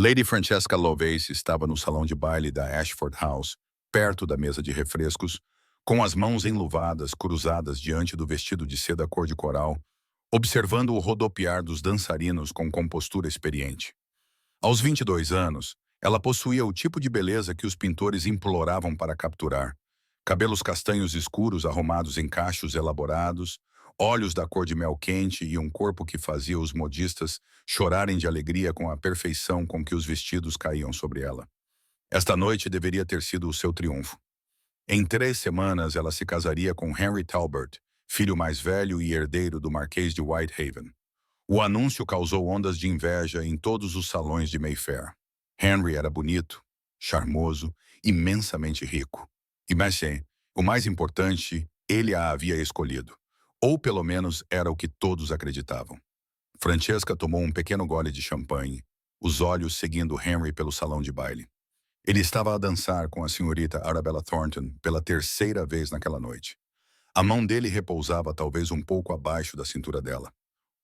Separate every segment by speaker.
Speaker 1: Lady Francesca Lovelace estava no salão de baile da Ashford House, perto da mesa de refrescos, com as mãos enluvadas cruzadas diante do vestido de seda cor de coral, observando o rodopiar dos dançarinos com compostura experiente. Aos 22 anos, ela possuía o tipo de beleza que os pintores imploravam para capturar. Cabelos castanhos escuros arrumados em cachos elaborados, olhos da cor de mel quente e um corpo que fazia os modistas chorarem de alegria com a perfeição com que os vestidos caíam sobre ela. Esta noite deveria ter sido o seu triunfo. Em 3 semanas, ela se casaria com Henry Talbot, filho mais velho e herdeiro do Marquês de Whitehaven. O anúncio causou ondas de inveja em todos os salões de Mayfair. Henry era bonito, charmoso, imensamente rico. E Messi, o mais importante, ele a havia escolhido. Ou pelo menos era o que todos acreditavam. Francesca tomou um pequeno gole de champanhe, os olhos seguindo Henry pelo salão de baile. Ele estava a dançar com a senhorita Arabella Thornton pela terceira vez naquela noite. A mão dele repousava talvez um pouco abaixo da cintura dela.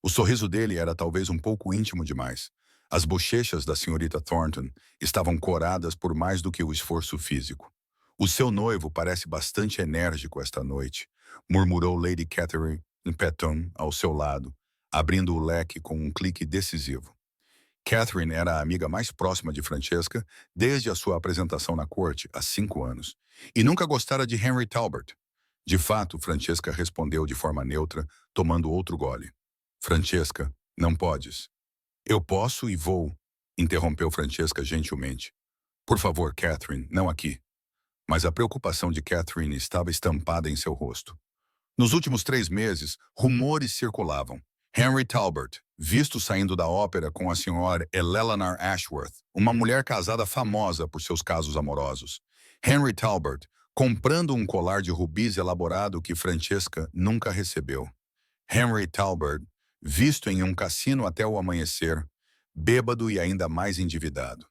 Speaker 1: O sorriso dele era talvez um pouco íntimo demais. As bochechas da senhorita Thornton estavam coradas por mais do que o esforço físico. O seu noivo parece bastante enérgico esta noite, murmurou Lady Catherine Petton ao seu lado, abrindo o leque com um clique decisivo. Catherine era a amiga mais próxima de Francesca desde a sua apresentação na corte, há 5 anos, e nunca gostara de Henry Talbot. De fato, Francesca respondeu de forma neutra, tomando outro gole. Francesca, não podes. Eu posso e vou, interrompeu Francesca gentilmente. Por favor, Catherine, não aqui. Mas a preocupação de Catherine estava estampada em seu rosto. Nos últimos 3 meses, rumores circulavam. Henry Talbot, visto saindo da ópera com a senhora Eleanor Ashworth, uma mulher casada famosa por seus casos amorosos. Henry Talbot, comprando um colar de rubis elaborado que Francesca nunca recebeu. Henry Talbot, visto em um cassino até o amanhecer, bêbado e ainda mais endividado.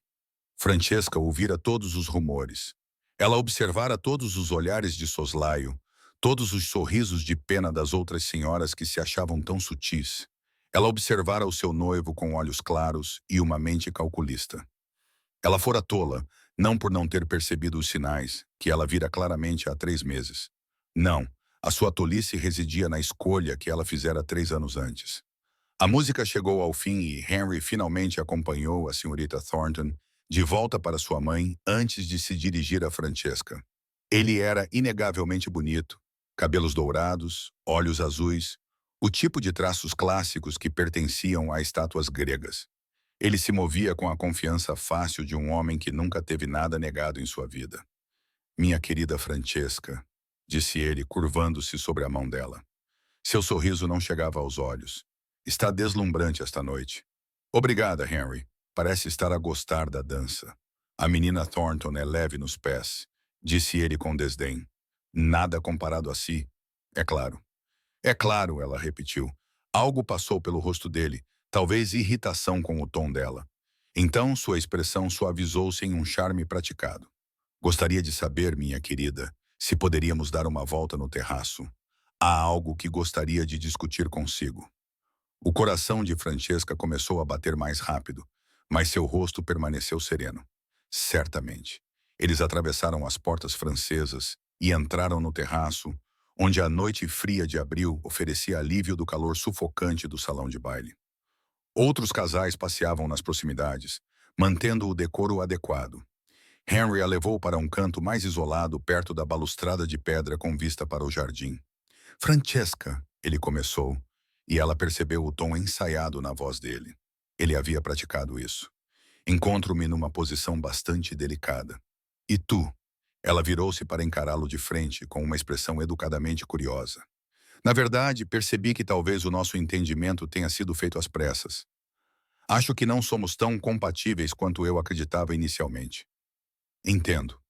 Speaker 1: Francesca ouvira todos os rumores. Ela observara todos os olhares de soslaio, todos os sorrisos de pena das outras senhoras que se achavam tão sutis. Ela observara o seu noivo com olhos claros e uma mente calculista. Ela fora tola, não por não ter percebido os sinais, que ela vira claramente há 3 meses. Não, a sua tolice residia na escolha que ela fizera 3 anos antes. A música chegou ao fim e Henry finalmente acompanhou a senhorita Thornton de volta para sua mãe antes de se dirigir a Francesca. Ele era inegavelmente bonito, cabelos dourados, olhos azuis, o tipo de traços clássicos que pertenciam a estátuas gregas. Ele se movia com a confiança fácil de um homem que nunca teve nada negado em sua vida. Minha querida Francesca, disse ele, curvando-se sobre a mão dela. Seu sorriso não chegava aos olhos. Está deslumbrante esta noite. Obrigada, Henry. Parece estar a gostar da dança. A menina Thornton é leve nos pés, disse ele com desdém. Nada comparado a si, é claro. É claro, ela repetiu. Algo passou pelo rosto dele, talvez irritação com o tom dela. Então sua expressão suavizou-se em um charme praticado. Gostaria de saber, minha querida, se poderíamos dar uma volta no terraço. Há algo que gostaria de discutir consigo. O coração de Francesca começou a bater mais rápido, mas seu rosto permaneceu sereno. Certamente. Eles atravessaram as portas francesas e entraram no terraço, onde a noite fria de abril oferecia alívio do calor sufocante do salão de baile. Outros casais passeavam nas proximidades, mantendo o decoro adequado. Henry a levou para um canto mais isolado perto da balustrada de pedra com vista para o jardim. Francesca, ele começou, e ela percebeu o tom ensaiado na voz dele. Ele havia praticado isso. Encontro-me numa posição bastante delicada. E tu? Ela virou-se para encará-lo de frente, com uma expressão educadamente curiosa. Na verdade, percebi que talvez o nosso entendimento tenha sido feito às pressas. Acho que não somos tão compatíveis quanto eu acreditava inicialmente. Entendo.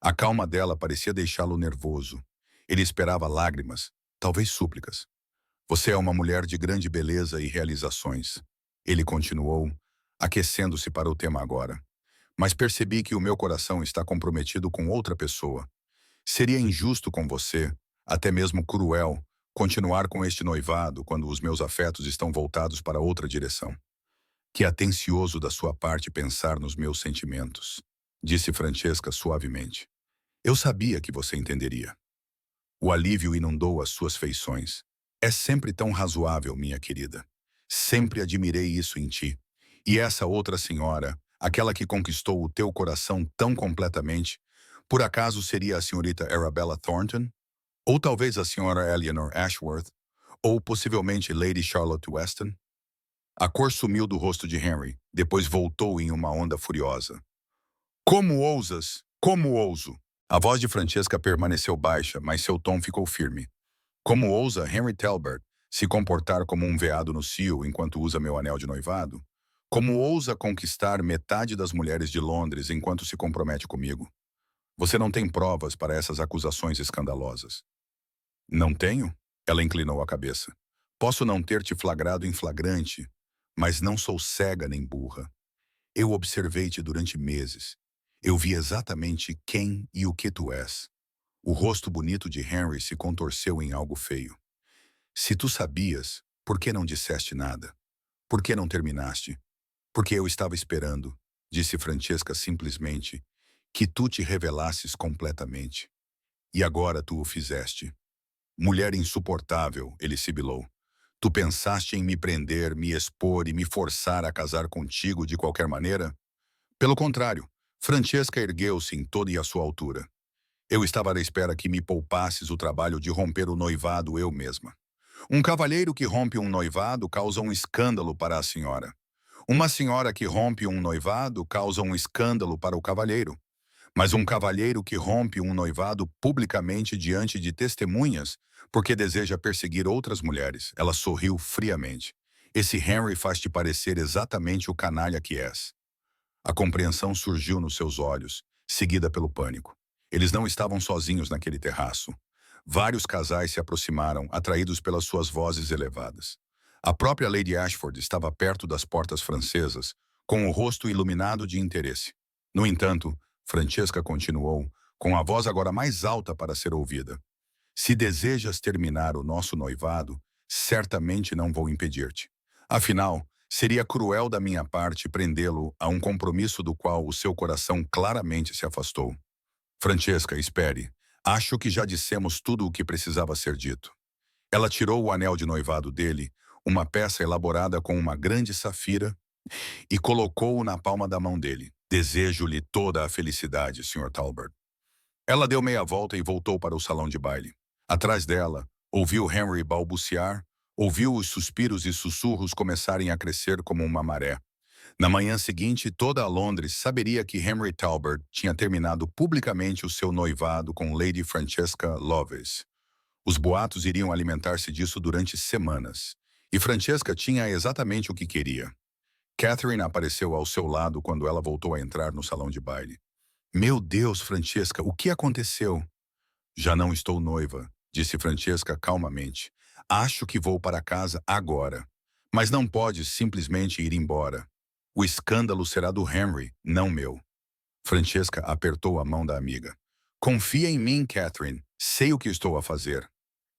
Speaker 1: A calma dela parecia deixá-lo nervoso. Ele esperava lágrimas, talvez súplicas. Você é uma mulher de grande beleza e realizações. Ele continuou, aquecendo-se para o tema agora. Mas percebi que o meu coração está comprometido com outra pessoa. Seria injusto com você, até mesmo cruel, continuar com este noivado quando os meus afetos estão voltados para outra direção. Que atencioso da sua parte pensar nos meus sentimentos, disse Francesca suavemente. Eu sabia que você entenderia. O alívio inundou as suas feições. É sempre tão razoável, minha querida. Sempre admirei isso em ti. E essa outra senhora, aquela que conquistou o teu coração tão completamente, por acaso seria a senhorita Arabella Thornton? Ou talvez a senhora Eleanor Ashworth? Ou possivelmente Lady Charlotte Weston? A cor sumiu do rosto de Henry, depois voltou em uma onda furiosa. Como ousas? Como ouso? A voz de Francesca permaneceu baixa, mas seu tom ficou firme. Como ousa Henry Talbot se comportar como um veado no cio enquanto usa meu anel de noivado? Como ousa conquistar metade das mulheres de Londres enquanto se compromete comigo? Você não tem provas para essas acusações escandalosas. Não tenho? Ela inclinou a cabeça. Posso não ter te flagrado em flagrante, mas não sou cega nem burra. Eu observei-te durante meses. Eu vi exatamente quem e o que tu és. O rosto bonito de Henry se contorceu em algo feio. Se tu sabias, por que não disseste nada? Por que não terminaste? Porque eu estava esperando, disse Francesca simplesmente, que tu te revelasses completamente. E agora tu o fizeste. Mulher insuportável, ele sibilou. Tu pensaste em me prender, me expor e me forçar a casar contigo de qualquer maneira? Pelo contrário, Francesca ergueu-se em toda a sua altura. Eu estava à espera que me poupasses o trabalho de romper o noivado eu mesma. Um cavalheiro que rompe um noivado causa um escândalo para a senhora. Uma senhora que rompe um noivado causa um escândalo para o cavalheiro. Mas um cavalheiro que rompe um noivado publicamente diante de testemunhas porque deseja perseguir outras mulheres. Ela sorriu friamente. Esse Henry faz-te parecer exatamente o canalha que és. A compreensão surgiu nos seus olhos, seguida pelo pânico. Eles não estavam sozinhos naquele terraço. Vários casais se aproximaram, atraídos pelas suas vozes elevadas. A própria Lady Ashford estava perto das portas francesas, com o rosto iluminado de interesse. No entanto, Francesca continuou, com a voz agora mais alta para ser ouvida. Se desejas terminar o nosso noivado, certamente não vou impedir-te. Afinal, seria cruel da minha parte prendê-lo a um compromisso do qual o seu coração claramente se afastou. Francesca, espere. Acho que já dissemos tudo o que precisava ser dito. Ela tirou o anel de noivado dele, uma peça elaborada com uma grande safira, e colocou-o na palma da mão dele. Desejo-lhe toda a felicidade, Sr. Talbot. Ela deu meia volta e voltou para o salão de baile. Atrás dela, ouviu Henry balbuciar, ouviu os suspiros e sussurros começarem a crescer como uma maré. Na manhã seguinte, toda a Londres saberia que Henry Talbot tinha terminado publicamente o seu noivado com Lady Francesca Lovelace. Os boatos iriam alimentar-se disso durante semanas. E Francesca tinha exatamente o que queria. Catherine apareceu ao seu lado quando ela voltou a entrar no salão de baile. Meu Deus, Francesca, o que aconteceu? Já não estou noiva, disse Francesca calmamente. Acho que vou para casa agora. Mas não pode simplesmente ir embora. O escândalo será do Henry, não meu. Francesca apertou a mão da amiga. Confia em mim, Catherine. Sei o que estou a fazer.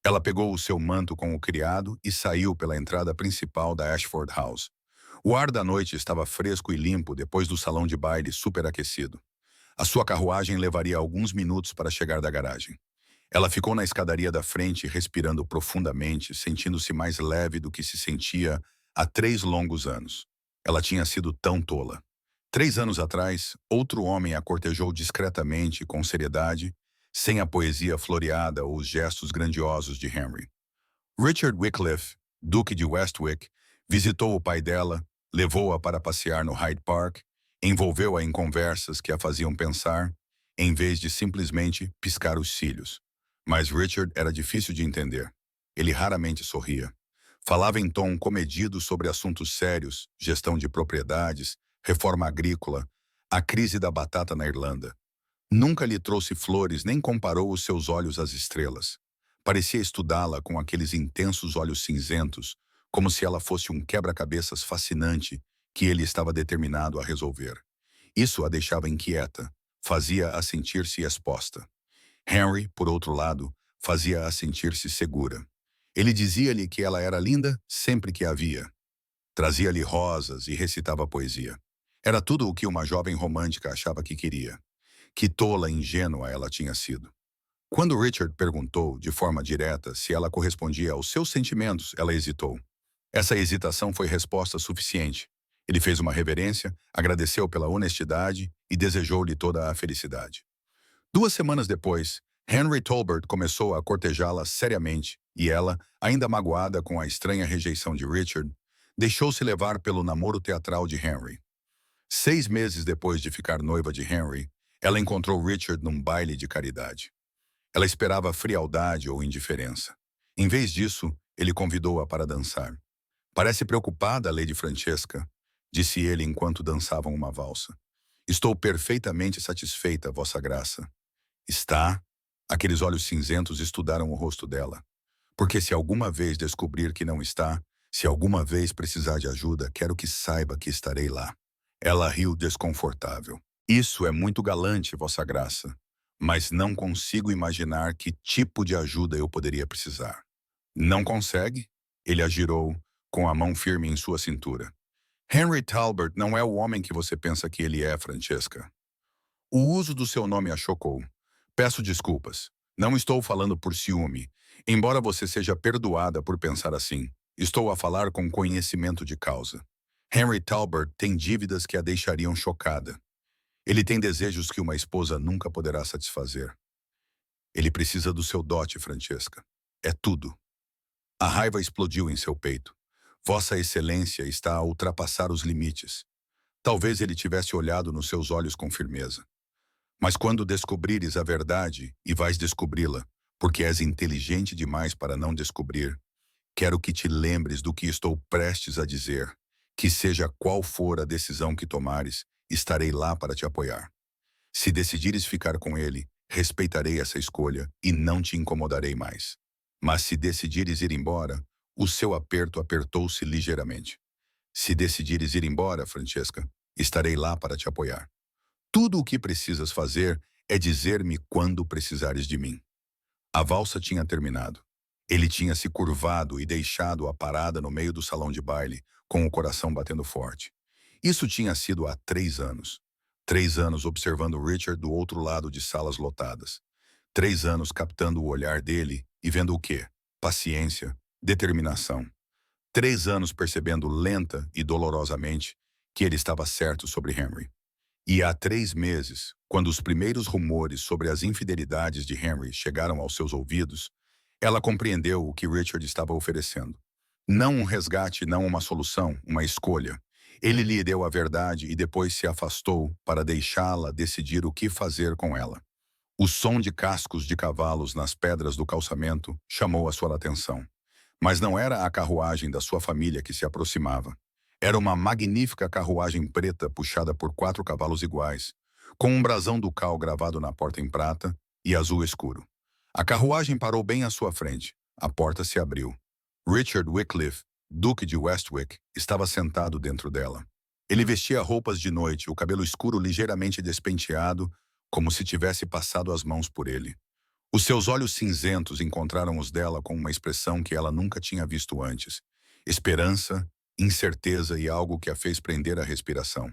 Speaker 1: Ela pegou o seu manto com o criado e saiu pela entrada principal da Ashford House. O ar da noite estava fresco e limpo depois do salão de baile superaquecido. A sua carruagem levaria alguns minutos para chegar da garagem. Ela ficou na escadaria da frente, respirando profundamente, sentindo-se mais leve do que se sentia há 3 longos anos. Ela tinha sido tão tola. 3 anos atrás, outro homem a cortejou discretamente, com seriedade, sem a poesia floreada ou os gestos grandiosos de Henry. Richard Wycliffe, Duque de Westwick, visitou o pai dela, levou-a para passear no Hyde Park, envolveu-a em conversas que a faziam pensar, em vez de simplesmente piscar os cílios. Mas Richard era difícil de entender. Ele raramente sorria. Falava em tom comedido sobre assuntos sérios, gestão de propriedades, reforma agrícola, a crise da batata na Irlanda. Nunca lhe trouxe flores nem comparou os seus olhos às estrelas. Parecia estudá-la com aqueles intensos olhos cinzentos, como se ela fosse um quebra-cabeças fascinante que ele estava determinado a resolver. Isso a deixava inquieta, fazia-a sentir-se exposta. Henry, por outro lado, fazia-a sentir-se segura. Ele dizia-lhe que ela era linda sempre que a via. Trazia-lhe rosas e recitava poesia. Era tudo o que uma jovem romântica achava que queria. Que tola e ingênua ela tinha sido. Quando Richard perguntou, de forma direta, se ela correspondia aos seus sentimentos, ela hesitou. Essa hesitação foi resposta suficiente. Ele fez uma reverência, agradeceu pela honestidade e desejou-lhe toda a felicidade. 2 semanas depois, Henry Tolbert começou a cortejá-la seriamente e ela, ainda magoada com a estranha rejeição de Richard, deixou-se levar pelo namoro teatral de Henry. 6 meses depois de ficar noiva de Henry, ela encontrou Richard num baile de caridade. Ela esperava frialdade ou indiferença. Em vez disso, ele convidou-a para dançar. Parece preocupada, Lady Francesca, disse ele enquanto dançavam uma valsa. Estou perfeitamente satisfeita, Vossa Graça. Está? Aqueles olhos cinzentos estudaram o rosto dela. Porque se alguma vez descobrir que não está, se alguma vez precisar de ajuda, quero que saiba que estarei lá. Ela riu desconfortável. Isso é muito galante, Vossa Graça, mas não consigo imaginar que tipo de ajuda eu poderia precisar. Não consegue? Ele a girou, com a mão firme em sua cintura. Henry Talbot não é o homem que você pensa que ele é, Francesca. O uso do seu nome a chocou. Peço desculpas. Não estou falando por ciúme. Embora você seja perdoada por pensar assim, estou a falar com conhecimento de causa. Henry Talbot tem dívidas que a deixariam chocada. Ele tem desejos que uma esposa nunca poderá satisfazer. Ele precisa do seu dote, Francesca. É tudo. A raiva explodiu em seu peito. Vossa Excelência está a ultrapassar os limites. Talvez ele tivesse olhado nos seus olhos com firmeza. Mas quando descobrires a verdade, e vais descobri-la, porque és inteligente demais para não descobrir, quero que te lembres do que estou prestes a dizer. Que seja qual for a decisão que tomares, estarei lá para te apoiar. Se decidires ficar com ele, respeitarei essa escolha e não te incomodarei mais. Mas se decidires ir embora, o seu aperto apertou-se ligeiramente. Se decidires ir embora, Francesca, estarei lá para te apoiar. Tudo o que precisas fazer é dizer-me quando precisares de mim. A valsa tinha terminado. Ele tinha se curvado e deixado-a parada no meio do salão de baile, com o coração batendo forte. Isso tinha sido há 3 anos. 3 anos observando Richard do outro lado de salas lotadas. 3 anos captando o olhar dele e vendo o quê? Paciência, determinação. 3 anos percebendo lenta e dolorosamente que ele estava certo sobre Henry. E há 3 meses, quando os primeiros rumores sobre as infidelidades de Henry chegaram aos seus ouvidos, ela compreendeu o que Richard estava oferecendo. Não um resgate, não uma solução, uma escolha. Ele lhe deu a verdade e depois se afastou para deixá-la decidir o que fazer com ela. O som de cascos de cavalos nas pedras do calçamento chamou a sua atenção. Mas não era a carruagem da sua família que se aproximava. Era uma magnífica carruagem preta puxada por 4 cavalos iguais, com um brasão ducal gravado na porta em prata e azul escuro. A carruagem parou bem à sua frente. A porta se abriu. Richard Wycliffe, Duque de Westwick, estava sentado dentro dela. Ele vestia roupas de noite, o cabelo escuro ligeiramente despenteado, como se tivesse passado as mãos por ele. Os seus olhos cinzentos encontraram os dela com uma expressão que ela nunca tinha visto antes. Esperança, incerteza e algo que a fez prender a respiração.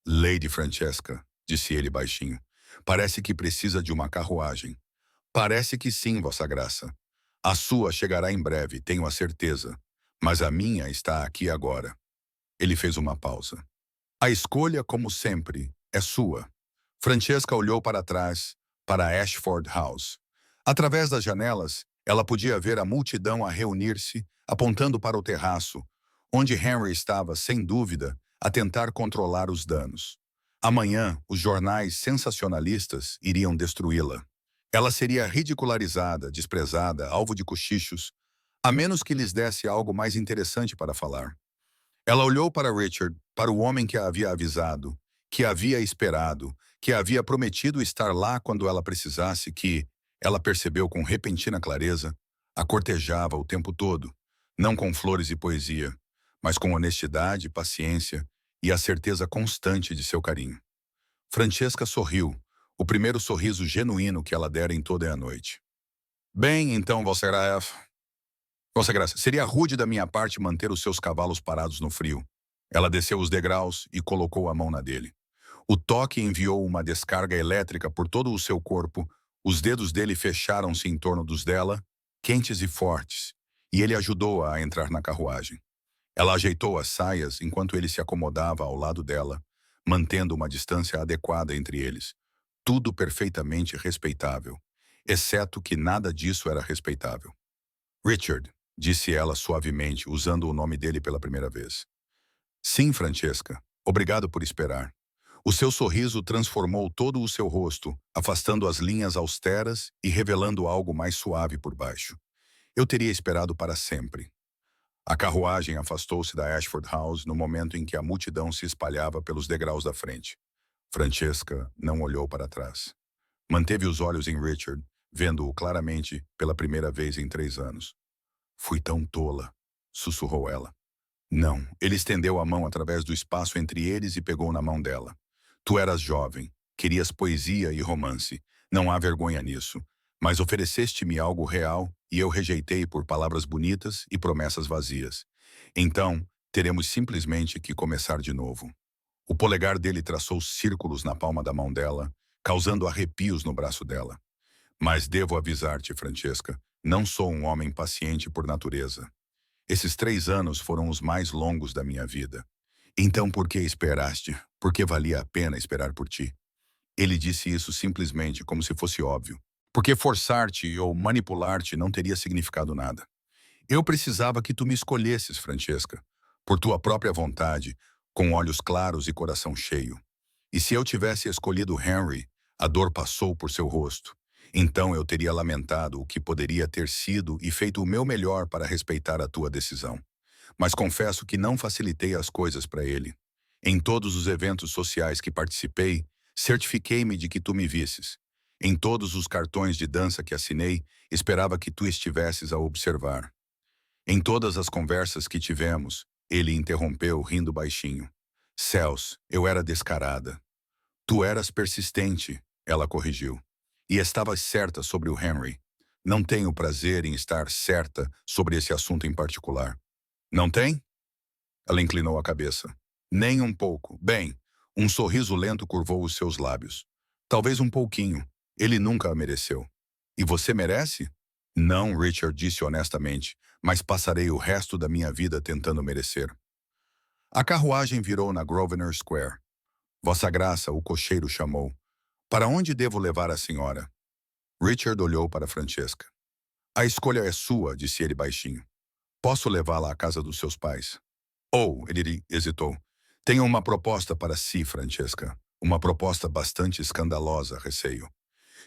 Speaker 1: Lady Francesca, disse ele baixinho, parece que precisa de uma carruagem. Parece que sim, Vossa Graça. A sua chegará em breve, tenho a certeza. Mas a minha está aqui agora. Ele fez uma pausa. A escolha, como sempre, é sua. Francesca olhou para trás, para Ashford House. Através das janelas, ela podia ver a multidão a reunir-se, apontando para o terraço, onde Henry estava, sem dúvida, a tentar controlar os danos. Amanhã, os jornais sensacionalistas iriam destruí-la. Ela seria ridicularizada, desprezada, alvo de cochichos, a menos que lhes desse algo mais interessante para falar. Ela olhou para Richard, para o homem que a havia avisado, que a havia esperado, que a havia prometido estar lá quando ela precisasse, que, ela percebeu com repentina clareza, a cortejava o tempo todo, não com flores e poesia, mas com honestidade, paciência e a certeza constante de seu carinho. Francesca sorriu, o primeiro sorriso genuíno que ela dera em toda a noite. Bem, então, Vossa Graça, Vossa Graça, seria rude da minha parte manter os seus cavalos parados no frio. Ela desceu os degraus e colocou a mão na dele. O toque enviou uma descarga elétrica por todo o seu corpo. Os dedos dele fecharam-se em torno dos dela, quentes e fortes, e ele ajudou-a a entrar na carruagem. Ela ajeitou as saias enquanto ele se acomodava ao lado dela, mantendo uma distância adequada entre eles. Tudo perfeitamente respeitável, exceto que nada disso era respeitável. Richard, disse ela suavemente, usando o nome dele pela primeira vez. Sim, Francesca. Obrigado por esperar. O seu sorriso transformou todo o seu rosto, afastando as linhas austeras e revelando algo mais suave por baixo. Eu teria esperado para sempre. A carruagem afastou-se da Ashford House no momento em que a multidão se espalhava pelos degraus da frente. Francesca não olhou para trás. Manteve os olhos em Richard, vendo-o claramente pela primeira vez em 3 anos. Fui tão tola, sussurrou ela. Não, ele estendeu a mão através do espaço entre eles e pegou na mão dela. Tu eras jovem, querias poesia e romance. Não há vergonha nisso. Mas ofereceste-me algo real e eu rejeitei por palavras bonitas e promessas vazias. Então, teremos simplesmente que começar de novo. O polegar dele traçou círculos na palma da mão dela, causando arrepios no braço dela. Mas devo avisar-te, Francesca, não sou um homem paciente por natureza. Esses 3 anos foram os mais longos da minha vida. Então por que esperaste? Porque valia a pena esperar por ti. Ele disse isso simplesmente como se fosse óbvio. Porque forçar-te ou manipular-te não teria significado nada. Eu precisava que tu me escolhesses, Francesca, por tua própria vontade, com olhos claros e coração cheio. E se eu tivesse escolhido Henry, a dor passou por seu rosto. Então eu teria lamentado o que poderia ter sido e feito o meu melhor para respeitar a tua decisão. Mas confesso que não facilitei as coisas para ele. Em todos os eventos sociais que participei, certifiquei-me de que tu me visses. Em todos os cartões de dança que assinei, esperava que tu estivesses a observar. Em todas as conversas que tivemos, ele interrompeu, rindo baixinho. Céus, eu era descarada. Tu eras persistente, ela corrigiu. E estavas certa sobre o Henry. Não tenho prazer em estar certa sobre esse assunto em particular. Não tem? Ela inclinou a cabeça. Nem um pouco. Bem, um sorriso lento curvou os seus lábios. Talvez um pouquinho. Ele nunca a mereceu. E você merece? Não, Richard disse honestamente, mas passarei o resto da minha vida tentando merecer. A carruagem virou na Grosvenor Square. Vossa Graça, o cocheiro chamou. Para onde devo levar a senhora? Richard olhou para Francesca. A escolha é sua, disse ele baixinho. Posso levá-la à casa dos seus pais? Ele hesitou. Tenho uma proposta para si, Francesca. Uma proposta bastante escandalosa, receio.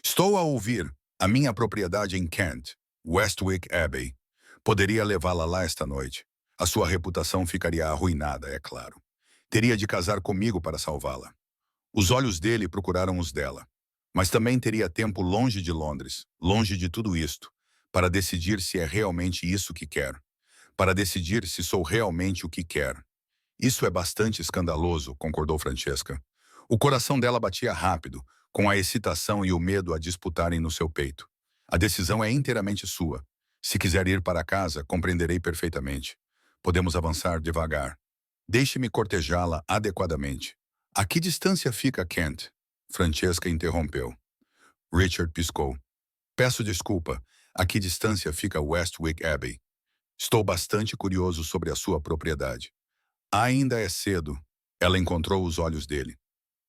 Speaker 1: Estou a ouvir. A minha propriedade em Kent, Westwick Abbey. Poderia levá-la lá esta noite. A sua reputação ficaria arruinada, é claro. Teria de casar comigo para salvá-la. Os olhos dele procuraram os dela. Mas também teria tempo longe de Londres, longe de tudo isto, para decidir se é realmente isso que quer. Para decidir se sou realmente o que quer. Isso é bastante escandaloso, concordou Francesca. O coração dela batia rápido, com a excitação e o medo a disputarem no seu peito. A decisão é inteiramente sua. Se quiser ir para casa, compreenderei perfeitamente. Podemos avançar devagar. Deixe-me cortejá-la adequadamente. A que distância fica Kent? Francesca interrompeu. Richard piscou. Peço desculpa. A que distância fica Westwick Abbey? Estou bastante curioso sobre a sua propriedade. Ainda é cedo. Ela encontrou os olhos dele.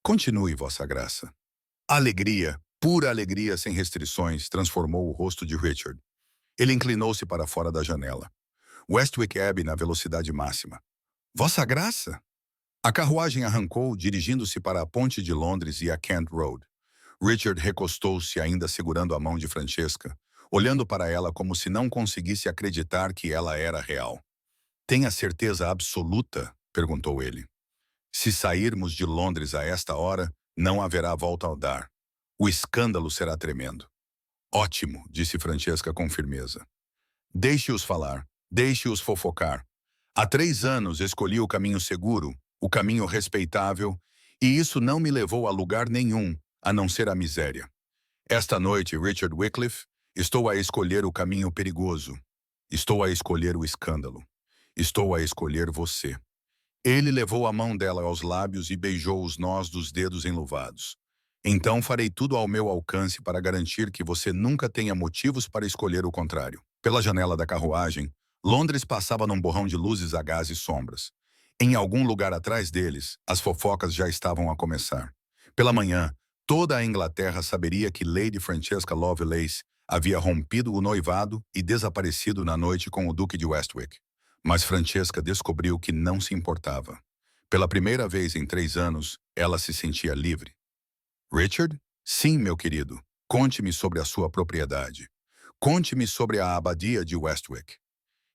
Speaker 1: Continue, Vossa Graça. Alegria, pura alegria sem restrições, transformou o rosto de Richard. Ele inclinou-se para fora da janela. Westwick Abbey na velocidade máxima. Vossa Graça? A carruagem arrancou, dirigindo-se para a ponte de Londres e a Kent Road. Richard recostou-se, ainda segurando a mão de Francesca, olhando para ela como se não conseguisse acreditar que ela era real. Tem a certeza absoluta? Perguntou ele. Se sairmos de Londres a esta hora, não haverá volta ao dar. O escândalo será tremendo. Ótimo, disse Francesca com firmeza. Deixe-os falar, deixe-os fofocar. Há 3 anos escolhi o caminho seguro, o caminho respeitável, e isso não me levou a lugar nenhum, a não ser a miséria. Esta noite, Richard Wycliffe, estou a escolher o caminho perigoso. Estou a escolher o escândalo. Estou a escolher você. Ele levou a mão dela aos lábios e beijou os nós dos dedos enluvados. Então farei tudo ao meu alcance para garantir que você nunca tenha motivos para escolher o contrário. Pela janela da carruagem, Londres passava num borrão de luzes a gás e sombras. Em algum lugar atrás deles, as fofocas já estavam a começar. Pela manhã, toda a Inglaterra saberia que Lady Francesca Lovelace havia rompido o noivado e desaparecido na noite com o Duque de Westwick. Mas Francesca descobriu que não se importava. Pela primeira vez em 3 anos, ela se sentia livre. Richard? Sim, meu querido. Conte-me sobre a sua propriedade. Conte-me sobre a abadia de Westwick.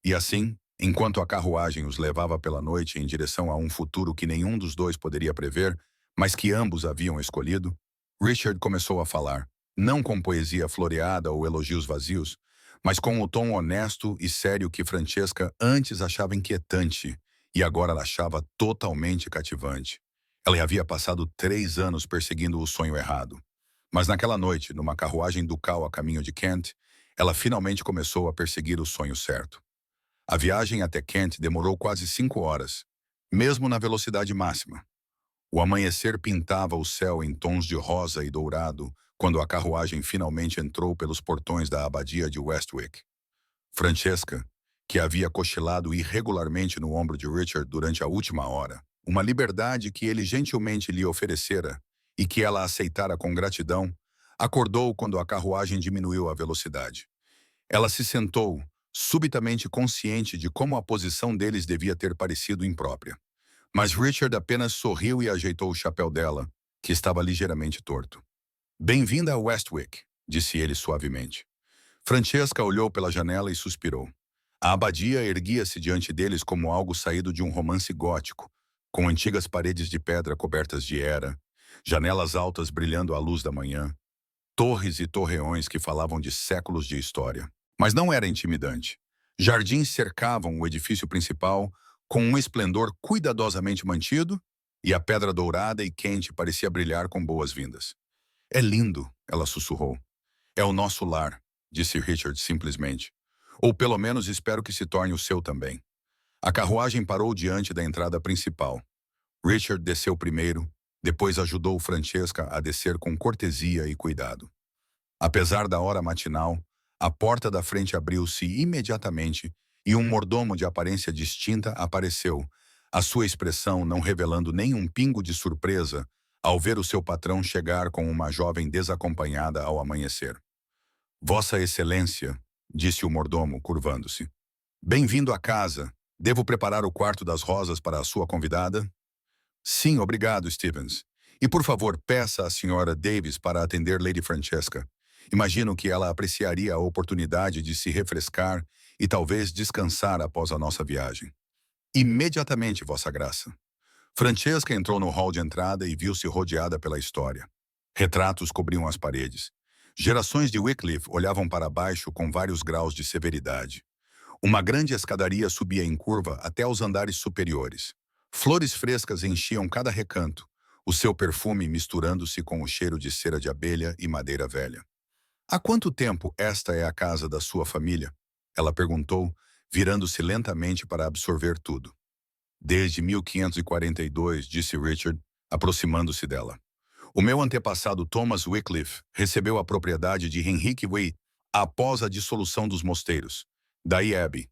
Speaker 1: E assim, enquanto a carruagem os levava pela noite em direção a um futuro que nenhum dos dois poderia prever, mas que ambos haviam escolhido, Richard começou a falar, não com poesia floreada ou elogios vazios, mas com o tom honesto e sério que Francesca antes achava inquietante e agora ela achava totalmente cativante. Ela havia passado 3 anos perseguindo o sonho errado. Mas naquela noite, numa carruagem ducal a caminho de Kent, ela finalmente começou a perseguir o sonho certo. A viagem até Kent demorou quase 5 horas, mesmo na velocidade máxima. O amanhecer pintava o céu em tons de rosa e dourado quando a carruagem finalmente entrou pelos portões da abadia de Westwick. Francesca, que havia cochilado irregularmente no ombro de Richard durante a última hora, uma liberdade que ele gentilmente lhe oferecera e que ela aceitara com gratidão, acordou quando a carruagem diminuiu a velocidade. Ela se sentou, subitamente consciente de como a posição deles devia ter parecido imprópria. Mas Richard apenas sorriu e ajeitou o chapéu dela, que estava ligeiramente torto. "Bem-vinda a Westwick", disse ele suavemente. Francesca olhou pela janela e suspirou. A abadia erguia-se diante deles como algo saído de um romance gótico, com antigas paredes de pedra cobertas de era, janelas altas brilhando à luz da manhã, torres e torreões que falavam de séculos de história. Mas não era intimidante. Jardins cercavam o edifício principal com um esplendor cuidadosamente mantido, e a pedra dourada e quente parecia brilhar com boas-vindas. "É lindo", ela sussurrou. "É o nosso lar", disse Richard simplesmente. "Ou pelo menos espero que se torne o seu também." A carruagem parou diante da entrada principal. Richard desceu primeiro, depois ajudou Francesca a descer com cortesia e cuidado. Apesar da hora matinal, a porta da frente abriu-se imediatamente e um mordomo de aparência distinta apareceu, a sua expressão não revelando nem um pingo de surpresa ao ver o seu patrão chegar com uma jovem desacompanhada ao amanhecer. "Vossa Excelência", disse o mordomo, curvando-se. "Bem-vindo à casa. Devo preparar o quarto das rosas para a sua convidada?" "Sim, obrigado, Stevens. E por favor, peça à senhora Davis para atender Lady Francesca. Imagino que ela apreciaria a oportunidade de se refrescar e talvez descansar após a nossa viagem." "Imediatamente, Vossa Graça." Francesca entrou no hall de entrada e viu-se rodeada pela história. Retratos cobriam as paredes. Gerações de Wycliffe olhavam para baixo com vários graus de severidade. Uma grande escadaria subia em curva até aos andares superiores. Flores frescas enchiam cada recanto, o seu perfume misturando-se com o cheiro de cera de abelha e madeira velha. "Há quanto tempo esta é a casa da sua família?" ela perguntou, virando-se lentamente para absorver tudo. "Desde 1542, disse Richard, aproximando-se dela. "O meu antepassado Thomas Wycliffe recebeu a propriedade de Henrique Way após a dissolução dos mosteiros. Daí Abbey."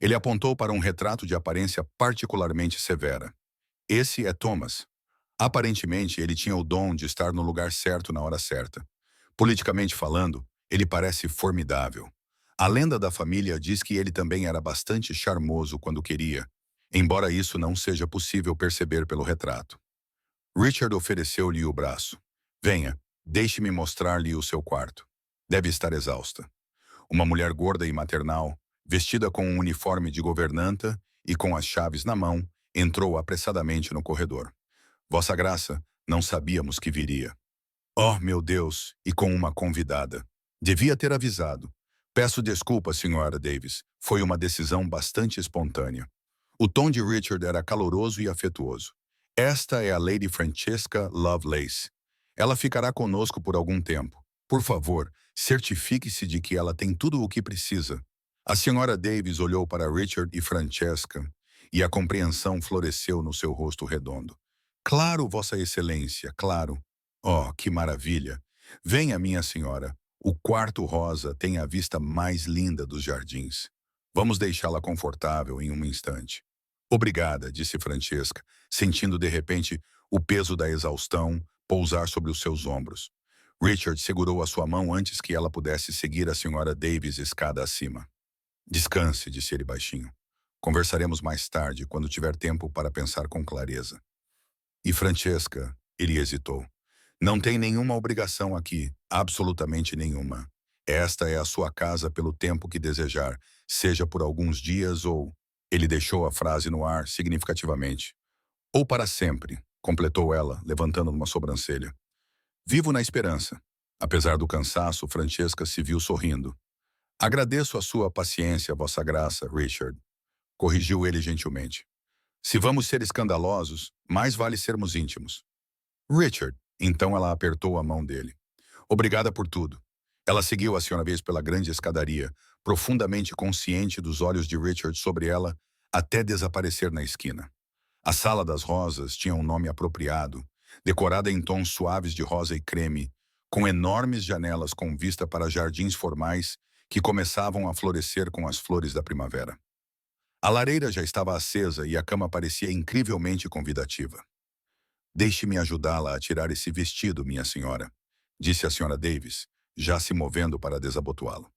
Speaker 1: Ele apontou para um retrato de aparência particularmente severa. "Esse é Thomas." Aparentemente, ele tinha o dom de estar no lugar certo na hora certa. Politicamente falando, ele parece formidável. A lenda da família diz que ele também era bastante charmoso quando queria, embora isso não seja possível perceber pelo retrato. Richard ofereceu-lhe o braço. "Venha, deixe-me mostrar-lhe o seu quarto. Deve estar exausta." Uma mulher gorda e maternal, vestida com um uniforme de governanta e com as chaves na mão, entrou apressadamente no corredor. "Vossa Graça, não sabíamos que viria." "Oh, meu Deus, e com uma convidada. Devia ter avisado. Peço desculpa, Sra. Davis. Foi uma decisão bastante espontânea." O tom de Richard era caloroso e afetuoso. "Esta é a Lady Francesca Lovelace. Ela ficará conosco por algum tempo. Por favor, certifique-se de que ela tem tudo o que precisa." A senhora Davis olhou para Richard e Francesca, e a compreensão floresceu no seu rosto redondo. Claro, Vossa Excelência, claro. Oh, que maravilha! Venha, minha senhora. O quarto rosa tem a vista mais linda dos jardins. Vamos deixá-la confortável em um instante. Obrigada, disse Francesca, sentindo de repente o peso da exaustão pousar sobre os seus ombros. Richard segurou a sua mão antes que ela pudesse seguir a senhora Davis escada acima. Descanse, disse ele baixinho. Conversaremos mais tarde, quando tiver tempo para pensar com clareza. E Francesca, ele hesitou. Não tem nenhuma obrigação aqui, absolutamente nenhuma. Esta é a sua casa pelo tempo que desejar, seja por alguns dias ou... Ele deixou a frase no ar significativamente. Ou para sempre, completou ela, levantando uma sobrancelha. Vivo na esperança. Apesar do cansaço, Francesca se viu sorrindo. Agradeço a sua paciência, Vossa Graça, Richard. Corrigiu ele gentilmente. Se vamos ser escandalosos, mais vale sermos íntimos. Richard, então ela apertou a mão dele. Obrigada por tudo. Ela seguiu a senhora vez pela grande escadaria, profundamente consciente dos olhos de Richard sobre ela, até desaparecer na esquina. A Sala das Rosas tinha um nome apropriado, decorada em tons suaves de rosa e creme, com enormes janelas com vista para jardins formais que começavam a florescer com as flores da primavera. A lareira já estava acesa e a cama parecia incrivelmente convidativa. Deixe-me ajudá-la a tirar esse vestido, minha senhora, disse a senhora Davis, já se movendo para desabotoá-lo.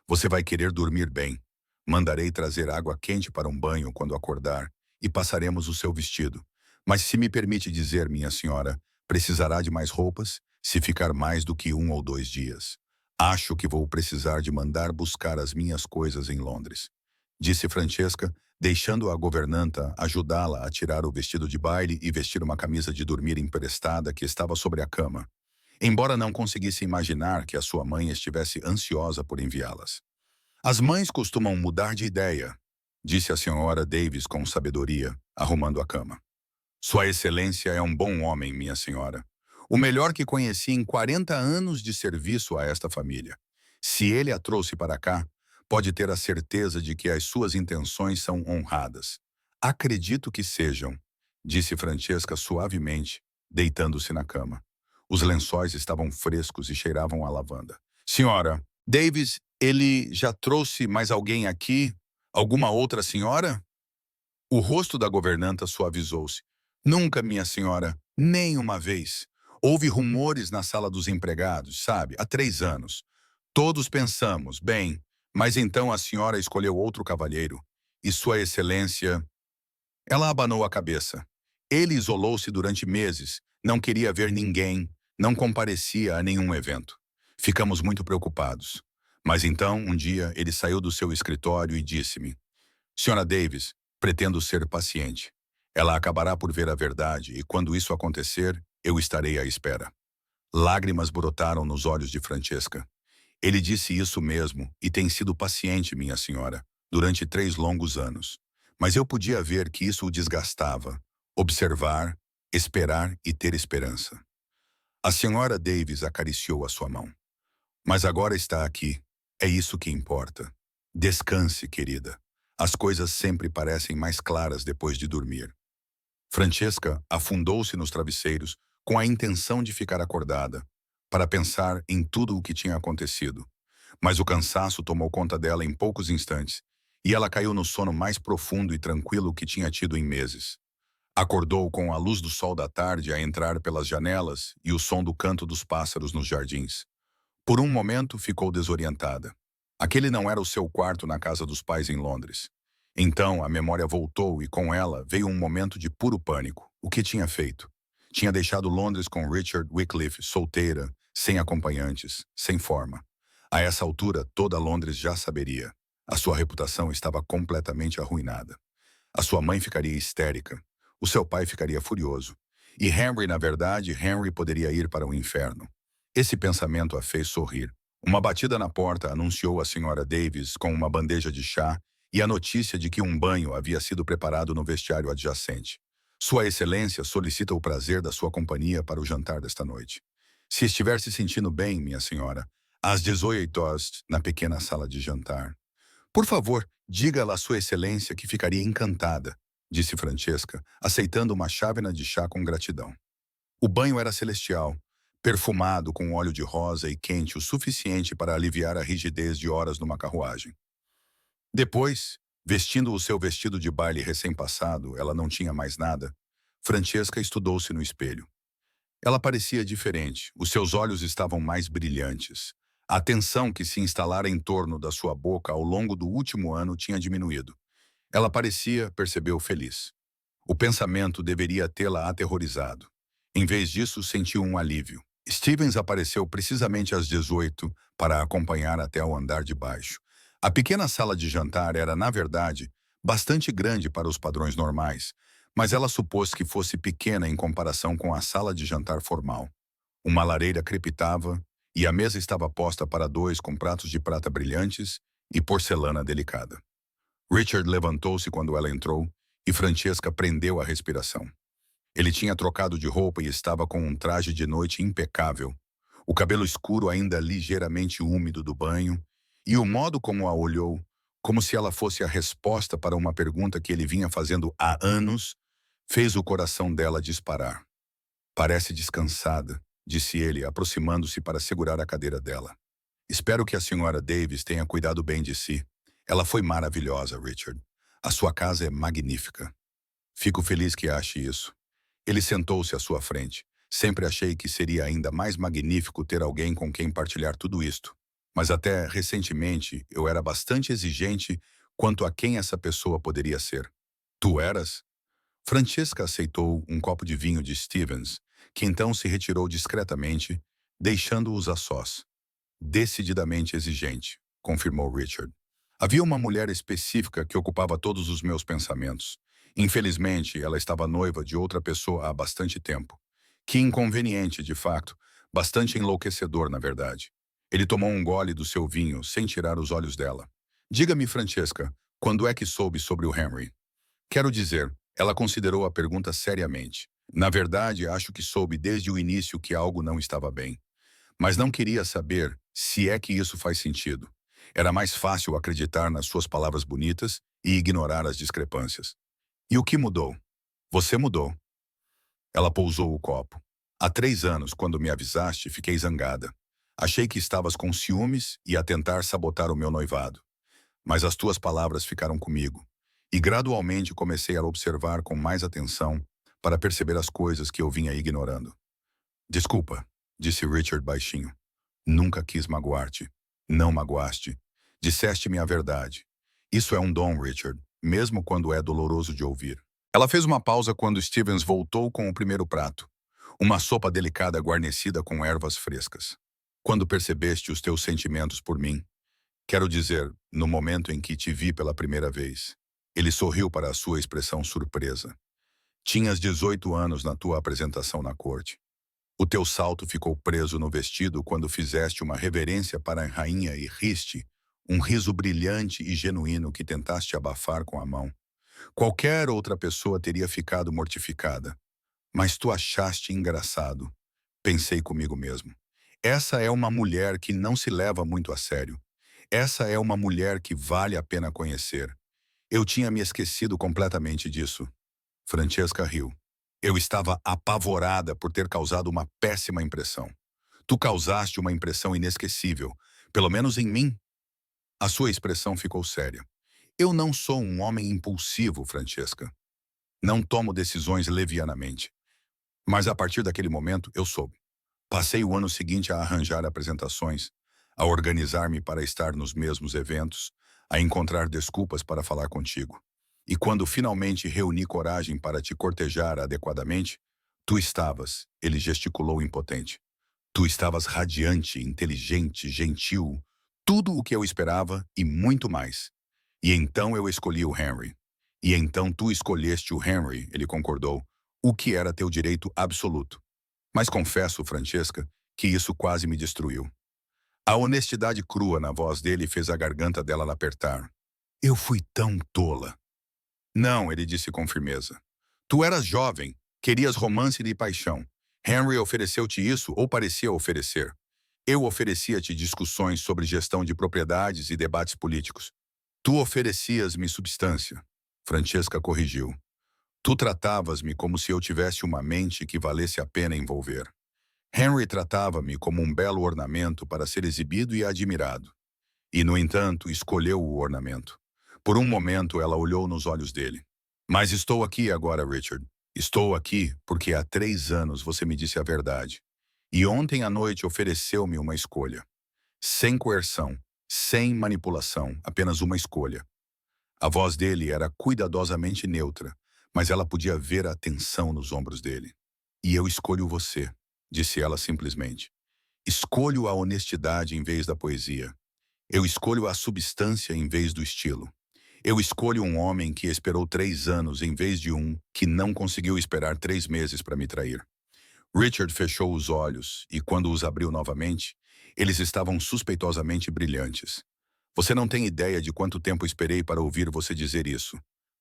Speaker 1: Você vai querer dormir bem. Mandarei trazer água quente para um banho quando acordar e passaremos o seu vestido. Mas se me permite dizer, minha senhora, precisará de mais roupas se ficar mais do que 1 ou 2 dias. Acho que vou precisar de mandar buscar as minhas coisas em Londres, disse Francesca, deixando a governanta ajudá-la a tirar o vestido de baile e vestir uma camisa de dormir emprestada que estava sobre a cama, embora não conseguisse imaginar que a sua mãe estivesse ansiosa por enviá-las. As mães costumam mudar de ideia, disse a senhora Davis com sabedoria, arrumando a cama. Sua Excelência é um bom homem, minha senhora. O melhor que conheci em 40 anos de serviço a esta família. Se ele a trouxe para cá, pode ter a certeza de que as suas intenções são honradas. Acredito que sejam, disse Francesca suavemente, deitando-se na cama. Os lençóis estavam frescos e cheiravam a lavanda. Senhora, Davis, ele já trouxe mais alguém aqui? Alguma outra senhora? O rosto da governanta suavizou-se. Nunca, minha senhora, nem uma vez. Houve rumores na sala dos empregados, sabe, há 3 anos. Todos pensamos, bem, mas então a senhora escolheu outro cavalheiro. E Sua Excelência... Ela abanou a cabeça. Ele isolou-se durante meses, não queria ver ninguém, não comparecia a nenhum evento. Ficamos muito preocupados. Mas então, um dia, ele saiu do seu escritório e disse-me: Senhora Davis, pretendo ser paciente. Ela acabará por ver a verdade e, quando isso acontecer, eu estarei à espera. Lágrimas brotaram nos olhos de Francesca. Ele disse isso mesmo e tem sido paciente, minha senhora, durante 3 longos anos. Mas eu podia ver que isso o desgastava. Observar, esperar e ter esperança. A senhora Davis acariciou a sua mão. Mas agora está aqui. É isso que importa. Descanse, querida. As coisas sempre parecem mais claras depois de dormir. Francesca afundou-se nos travesseiros com a intenção de ficar acordada, para pensar em tudo o que tinha acontecido. Mas o cansaço tomou conta dela em poucos instantes, e ela caiu no sono mais profundo e tranquilo que tinha tido em meses. Acordou com a luz do sol da tarde a entrar pelas janelas e o som do canto dos pássaros nos jardins. Por um momento ficou desorientada. Aquele não era o seu quarto na casa dos pais em Londres. Então a memória voltou e com ela veio um momento de puro pânico. O que tinha feito? Tinha deixado Londres com Richard Wycliffe, solteira, sem acompanhantes, sem forma. A essa altura, toda Londres já saberia. A sua reputação estava completamente arruinada. A sua mãe ficaria histérica. O seu pai ficaria furioso. E Henry, na verdade, Henry poderia ir para o inferno. Esse pensamento a fez sorrir. Uma batida na porta anunciou a senhora Davis com uma bandeja de chá e a notícia de que um banho havia sido preparado no vestiário adjacente. Sua Excelência solicita o prazer da sua companhia para o jantar desta noite. Se estiver se sentindo bem, minha senhora, às 18 horas, na pequena sala de jantar. Por favor, diga-la a Sua Excelência que ficaria encantada, disse Francesca, aceitando uma chávena de chá com gratidão. O banho era celestial, perfumado com óleo de rosa e quente o suficiente para aliviar a rigidez de horas numa carruagem. Depois, vestindo o seu vestido de baile recém-passado, ela não tinha mais nada. Francesca estudou-se no espelho. Ela parecia diferente, os seus olhos estavam mais brilhantes. A tensão que se instalara em torno da sua boca ao longo do último ano tinha diminuído. Ela parecia, percebeu, feliz. O pensamento deveria tê-la aterrorizado. Em vez disso, sentiu um alívio. Stevens apareceu precisamente às 18 para a acompanhar até ao andar de baixo. A pequena sala de jantar era, na verdade, bastante grande para os padrões normais, mas ela supôs que fosse pequena em comparação com a sala de jantar formal. Uma lareira crepitava e a mesa estava posta para dois com pratos de prata brilhantes e porcelana delicada. Richard levantou-se quando ela entrou e Francesca prendeu a respiração. Ele tinha trocado de roupa e estava com um traje de noite impecável, o cabelo escuro ainda ligeiramente úmido do banho, e o modo como a olhou, como se ela fosse a resposta para uma pergunta que ele vinha fazendo há anos, fez o coração dela disparar. Parece descansada, disse ele, aproximando-se para segurar a cadeira dela. Espero que a senhora Davis tenha cuidado bem de si. Ela foi maravilhosa, Richard. A sua casa é magnífica. Fico feliz que ache isso. Ele sentou-se à sua frente. Sempre achei que seria ainda mais magnífico ter alguém com quem partilhar tudo isto. Mas até recentemente eu era bastante exigente quanto a quem essa pessoa poderia ser. Tu eras? Francesca aceitou um copo de vinho de Stevens, que então se retirou discretamente, deixando-os a sós. Decididamente exigente, confirmou Richard. Havia uma mulher específica que ocupava todos os meus pensamentos. Infelizmente, ela estava noiva de outra pessoa há bastante tempo. Que inconveniente, de fato. Bastante enlouquecedor, na verdade. Ele tomou um gole do seu vinho, sem tirar os olhos dela. Diga-me, Francesca, quando é que soube sobre o Henry? Quero dizer, ela considerou a pergunta seriamente. Na verdade, acho que soube desde o início que algo não estava bem. Mas não queria saber se é que isso faz sentido. Era mais fácil acreditar nas suas palavras bonitas e ignorar as discrepâncias. E o que mudou? Você mudou. Ela pousou o copo. Há 3 anos, quando me avisaste, fiquei zangada. Achei que estavas com ciúmes e a tentar sabotar o meu noivado. Mas as tuas palavras ficaram comigo. E gradualmente comecei a observar com mais atenção para perceber as coisas que eu vinha ignorando. Desculpa, disse Richard baixinho. Nunca quis magoar-te. Não magoaste. Disseste-me a verdade. Isso é um dom, Richard, mesmo quando é doloroso de ouvir. Ela fez uma pausa quando Stevens voltou com o primeiro prato. Uma sopa delicada guarnecida com ervas frescas. Quando percebeste os teus sentimentos por mim, quero dizer, no momento em que te vi pela primeira vez. Ele sorriu para a sua expressão surpresa. Tinhas 18 anos na tua apresentação na corte. O teu salto ficou preso no vestido quando fizeste uma reverência para a rainha e riste, um riso brilhante e genuíno que tentaste abafar com a mão. Qualquer outra pessoa teria ficado mortificada. Mas tu achaste engraçado. Pensei comigo mesmo. Essa é uma mulher que não se leva muito a sério. Essa é uma mulher que vale a pena conhecer. Eu tinha me esquecido completamente disso. Francesca riu. Eu estava apavorada por ter causado uma péssima impressão. Tu causaste uma impressão inesquecível, pelo menos em mim. A sua expressão ficou séria. Eu não sou um homem impulsivo, Francesca. Não tomo decisões levianamente. Mas a partir daquele momento, eu soube. Passei o ano seguinte a arranjar apresentações, a organizar-me para estar nos mesmos eventos, a encontrar desculpas para falar contigo. E quando finalmente reuni coragem para te cortejar adequadamente, tu estavas, ele gesticulou impotente. Tu estavas radiante, inteligente, gentil, tudo o que eu esperava e muito mais. E então eu escolhi o Henry. E então tu escolheste o Henry, ele concordou, o que era teu direito absoluto. Mas confesso, Francesca, que isso quase me destruiu. A honestidade crua na voz dele fez a garganta dela apertar. Eu fui tão tola. Não, ele disse com firmeza. Tu eras jovem, querias romance e paixão. Henry ofereceu-te isso ou parecia oferecer. Eu oferecia-te discussões sobre gestão de propriedades e debates políticos. Tu oferecias-me substância. Francesca corrigiu. Tu tratavas-me como se eu tivesse uma mente que valesse a pena envolver. Henry tratava-me como um belo ornamento para ser exibido e admirado. E, no entanto, escolheu o ornamento. Por um momento, ela olhou nos olhos dele. Mas estou aqui agora, Richard. Estou aqui porque há 3 anos você me disse a verdade. E ontem à noite ofereceu-me uma escolha. Sem coerção, sem manipulação, apenas uma escolha. A voz dele era cuidadosamente neutra, mas ela podia ver a tensão nos ombros dele. E eu escolho você, disse ela simplesmente. Escolho a honestidade em vez da poesia. Eu escolho a substância em vez do estilo. Eu escolho um homem que esperou 3 anos em vez de um que não conseguiu esperar 3 meses para me trair. Richard fechou os olhos e, quando os abriu novamente, eles estavam suspeitosamente brilhantes. Você não tem ideia de quanto tempo esperei para ouvir você dizer isso.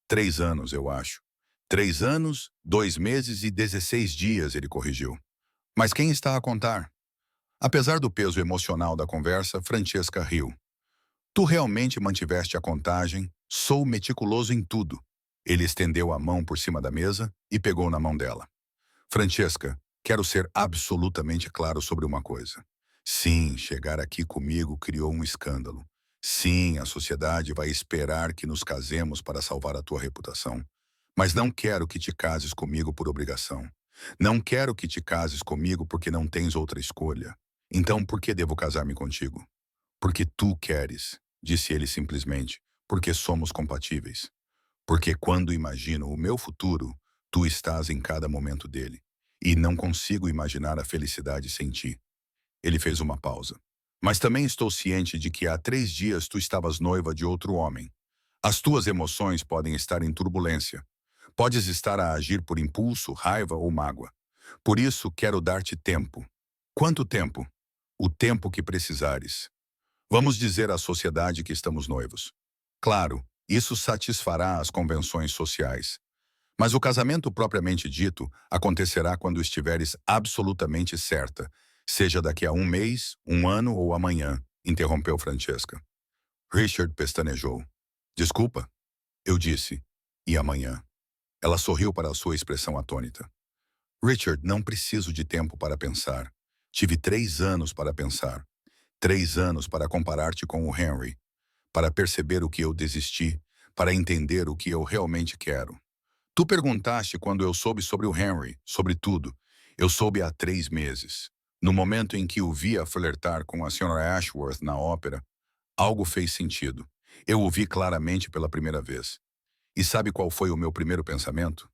Speaker 1: 3 anos, eu acho. 3 anos, 2 meses e 16 dias, ele corrigiu. Mas quem está a contar? Apesar do peso emocional da conversa, Francesca riu. Tu realmente mantiveste a contagem, sou meticuloso em tudo. Ele estendeu a mão por cima da mesa e pegou na mão dela. Francesca, quero ser absolutamente claro sobre uma coisa. Sim, chegar aqui comigo criou um escândalo. Sim, a sociedade vai esperar que nos casemos para salvar a tua reputação. Mas não quero que te cases comigo por obrigação. Não quero que te cases comigo porque não tens outra escolha. Então, por que devo casar-me contigo? Porque tu queres, disse ele simplesmente, porque somos compatíveis. Porque quando imagino o meu futuro, tu estás em cada momento dele. E não consigo imaginar a felicidade sem ti. Ele fez uma pausa. Mas também estou ciente de que há 3 dias tu estavas noiva de outro homem. As tuas emoções podem estar em turbulência. Podes estar a agir por impulso, raiva ou mágoa. Por isso, quero dar-te tempo. Quanto tempo? O tempo que precisares. Vamos dizer à sociedade que estamos noivos. Claro, isso satisfará as convenções sociais. Mas o casamento propriamente dito acontecerá quando estiveres absolutamente certa, seja daqui a 1 mês, 1 ano ou amanhã, interrompeu Francesca. Richard pestanejou. Desculpa, eu disse. E amanhã? Ela sorriu para a sua expressão atônita. Richard, não preciso de tempo para pensar. Tive 3 anos para pensar. 3 anos para comparar-te com o Henry, para perceber o que eu desisti, para entender o que eu realmente quero. Tu perguntaste quando eu soube sobre o Henry, sobre tudo. Eu soube há 3 meses. No momento em que o via flertar com a Sra. Ashworth na ópera, algo fez sentido. Eu o vi claramente pela primeira vez. E sabe qual foi o meu primeiro pensamento?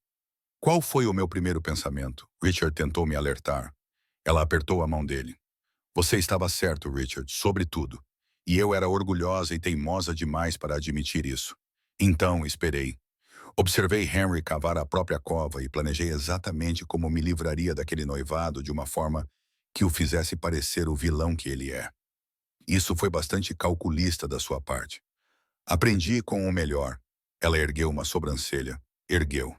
Speaker 1: Qual foi o meu primeiro pensamento? Richard tentou me alertar. Ela apertou a mão dele. Você estava certo, Richard, sobre tudo. E eu era orgulhosa e teimosa demais para admitir isso. Então, esperei. Observei Henry cavar a própria cova e planejei exatamente como me livraria daquele noivado de uma forma que o fizesse parecer o vilão que ele é. Isso foi bastante calculista da sua parte. Aprendi com o melhor. Ela ergueu uma sobrancelha. Ergueu.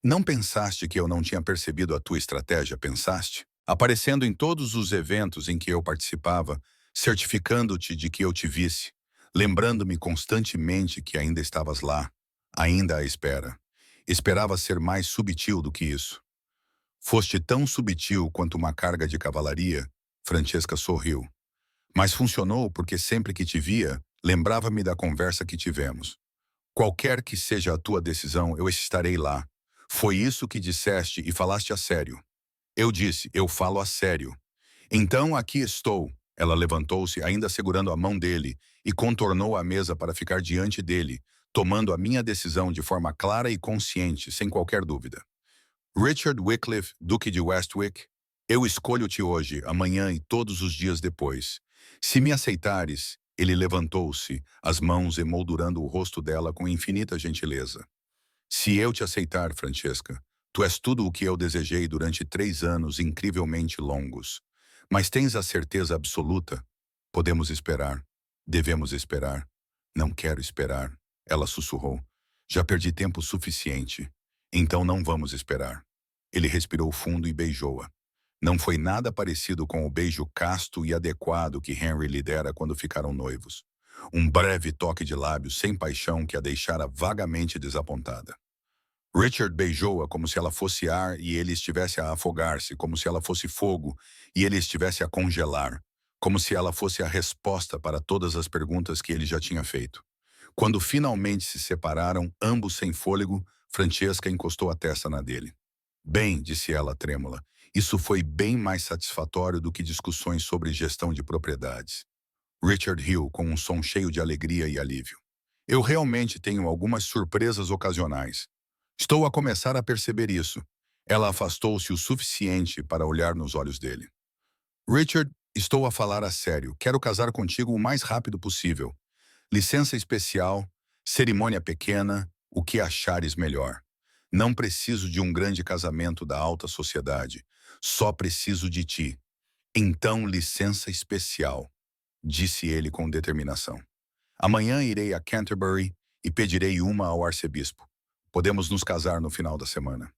Speaker 1: Não pensaste que eu não tinha percebido a tua estratégia, pensaste? Aparecendo em todos os eventos em que eu participava, certificando-te de que eu te visse, lembrando-me constantemente que ainda estavas lá, ainda à espera. Esperava ser mais subtil do que isso. Foste tão subtil quanto uma carga de cavalaria, Francesca sorriu. Mas funcionou porque sempre que te via, lembrava-me da conversa que tivemos. Qualquer que seja a tua decisão, eu estarei lá. Foi isso que disseste e falaste a sério. Eu disse, eu falo a sério. Então aqui estou. Ela levantou-se, ainda segurando a mão dele, e contornou a mesa para ficar diante dele, tomando a minha decisão de forma clara e consciente, sem qualquer dúvida. Richard Wycliffe, Duque de Westwick, eu escolho-te hoje, amanhã e todos os dias depois. Se me aceitares, ele levantou-se, as mãos emoldurando o rosto dela com infinita gentileza. Se eu te aceitar, Francesca, tu és tudo o que eu desejei durante 3 anos incrivelmente longos. Mas tens a certeza absoluta? Podemos esperar. Devemos esperar. Não quero esperar, ela sussurrou. Já perdi tempo suficiente. Então não vamos esperar. Ele respirou fundo e beijou-a. Não foi nada parecido com o beijo casto e adequado que Henry lhe dera quando ficaram noivos. Um breve toque de lábios sem paixão que a deixara vagamente desapontada. Richard beijou-a como se ela fosse ar e ele estivesse a afogar-se, como se ela fosse fogo e ele estivesse a congelar, como se ela fosse a resposta para todas as perguntas que ele já tinha feito. Quando finalmente se separaram, ambos sem fôlego, Francesca encostou a testa na dele. Bem, disse ela trêmula, isso foi bem mais satisfatório do que discussões sobre gestão de propriedades. Richard riu com um som cheio de alegria e alívio. Eu realmente tenho algumas surpresas ocasionais. Estou a começar a perceber isso. Ela afastou-se o suficiente para olhar nos olhos dele. Richard, estou a falar a sério. Quero casar contigo o mais rápido possível. Licença especial, cerimônia pequena, o que achares melhor. Não preciso de um grande casamento da alta sociedade. Só preciso de ti. Então, licença especial, disse ele com determinação. Amanhã irei a Canterbury e pedirei uma ao arcebispo. Podemos nos casar no final da semana.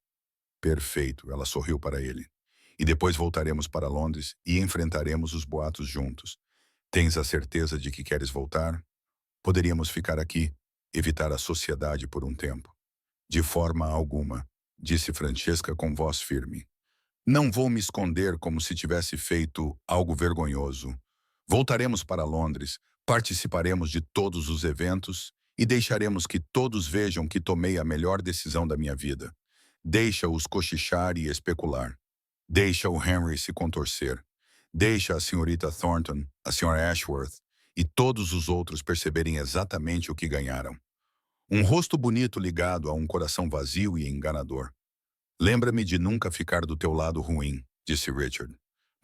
Speaker 1: Perfeito, ela sorriu para ele. E depois voltaremos para Londres e enfrentaremos os boatos juntos. Tens a certeza de que queres voltar? Poderíamos ficar aqui, evitar a sociedade por um tempo. De forma alguma, disse Francesca com voz firme. Não vou me esconder como se tivesse feito algo vergonhoso. Voltaremos para Londres, participaremos de todos os eventos e deixaremos que todos vejam que tomei a melhor decisão da minha vida. Deixa-os cochichar e especular. Deixa o Henry se contorcer. Deixa a senhorita Thornton, a senhora Ashworth e todos os outros perceberem exatamente o que ganharam. Um rosto bonito ligado a um coração vazio e enganador. Lembra-me de nunca ficar do teu lado ruim, disse Richard.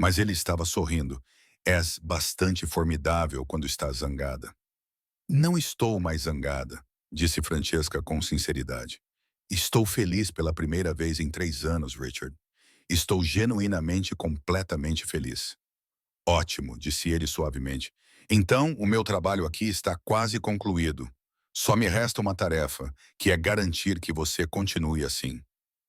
Speaker 1: Mas ele estava sorrindo. És bastante formidável quando estás zangada. Não estou mais zangada, disse Francesca com sinceridade. Estou feliz pela primeira vez em 3 anos, Richard. Estou genuinamente e completamente feliz. Ótimo, disse ele suavemente. Então, o meu trabalho aqui está quase concluído. Só me resta uma tarefa, que é garantir que você continue assim.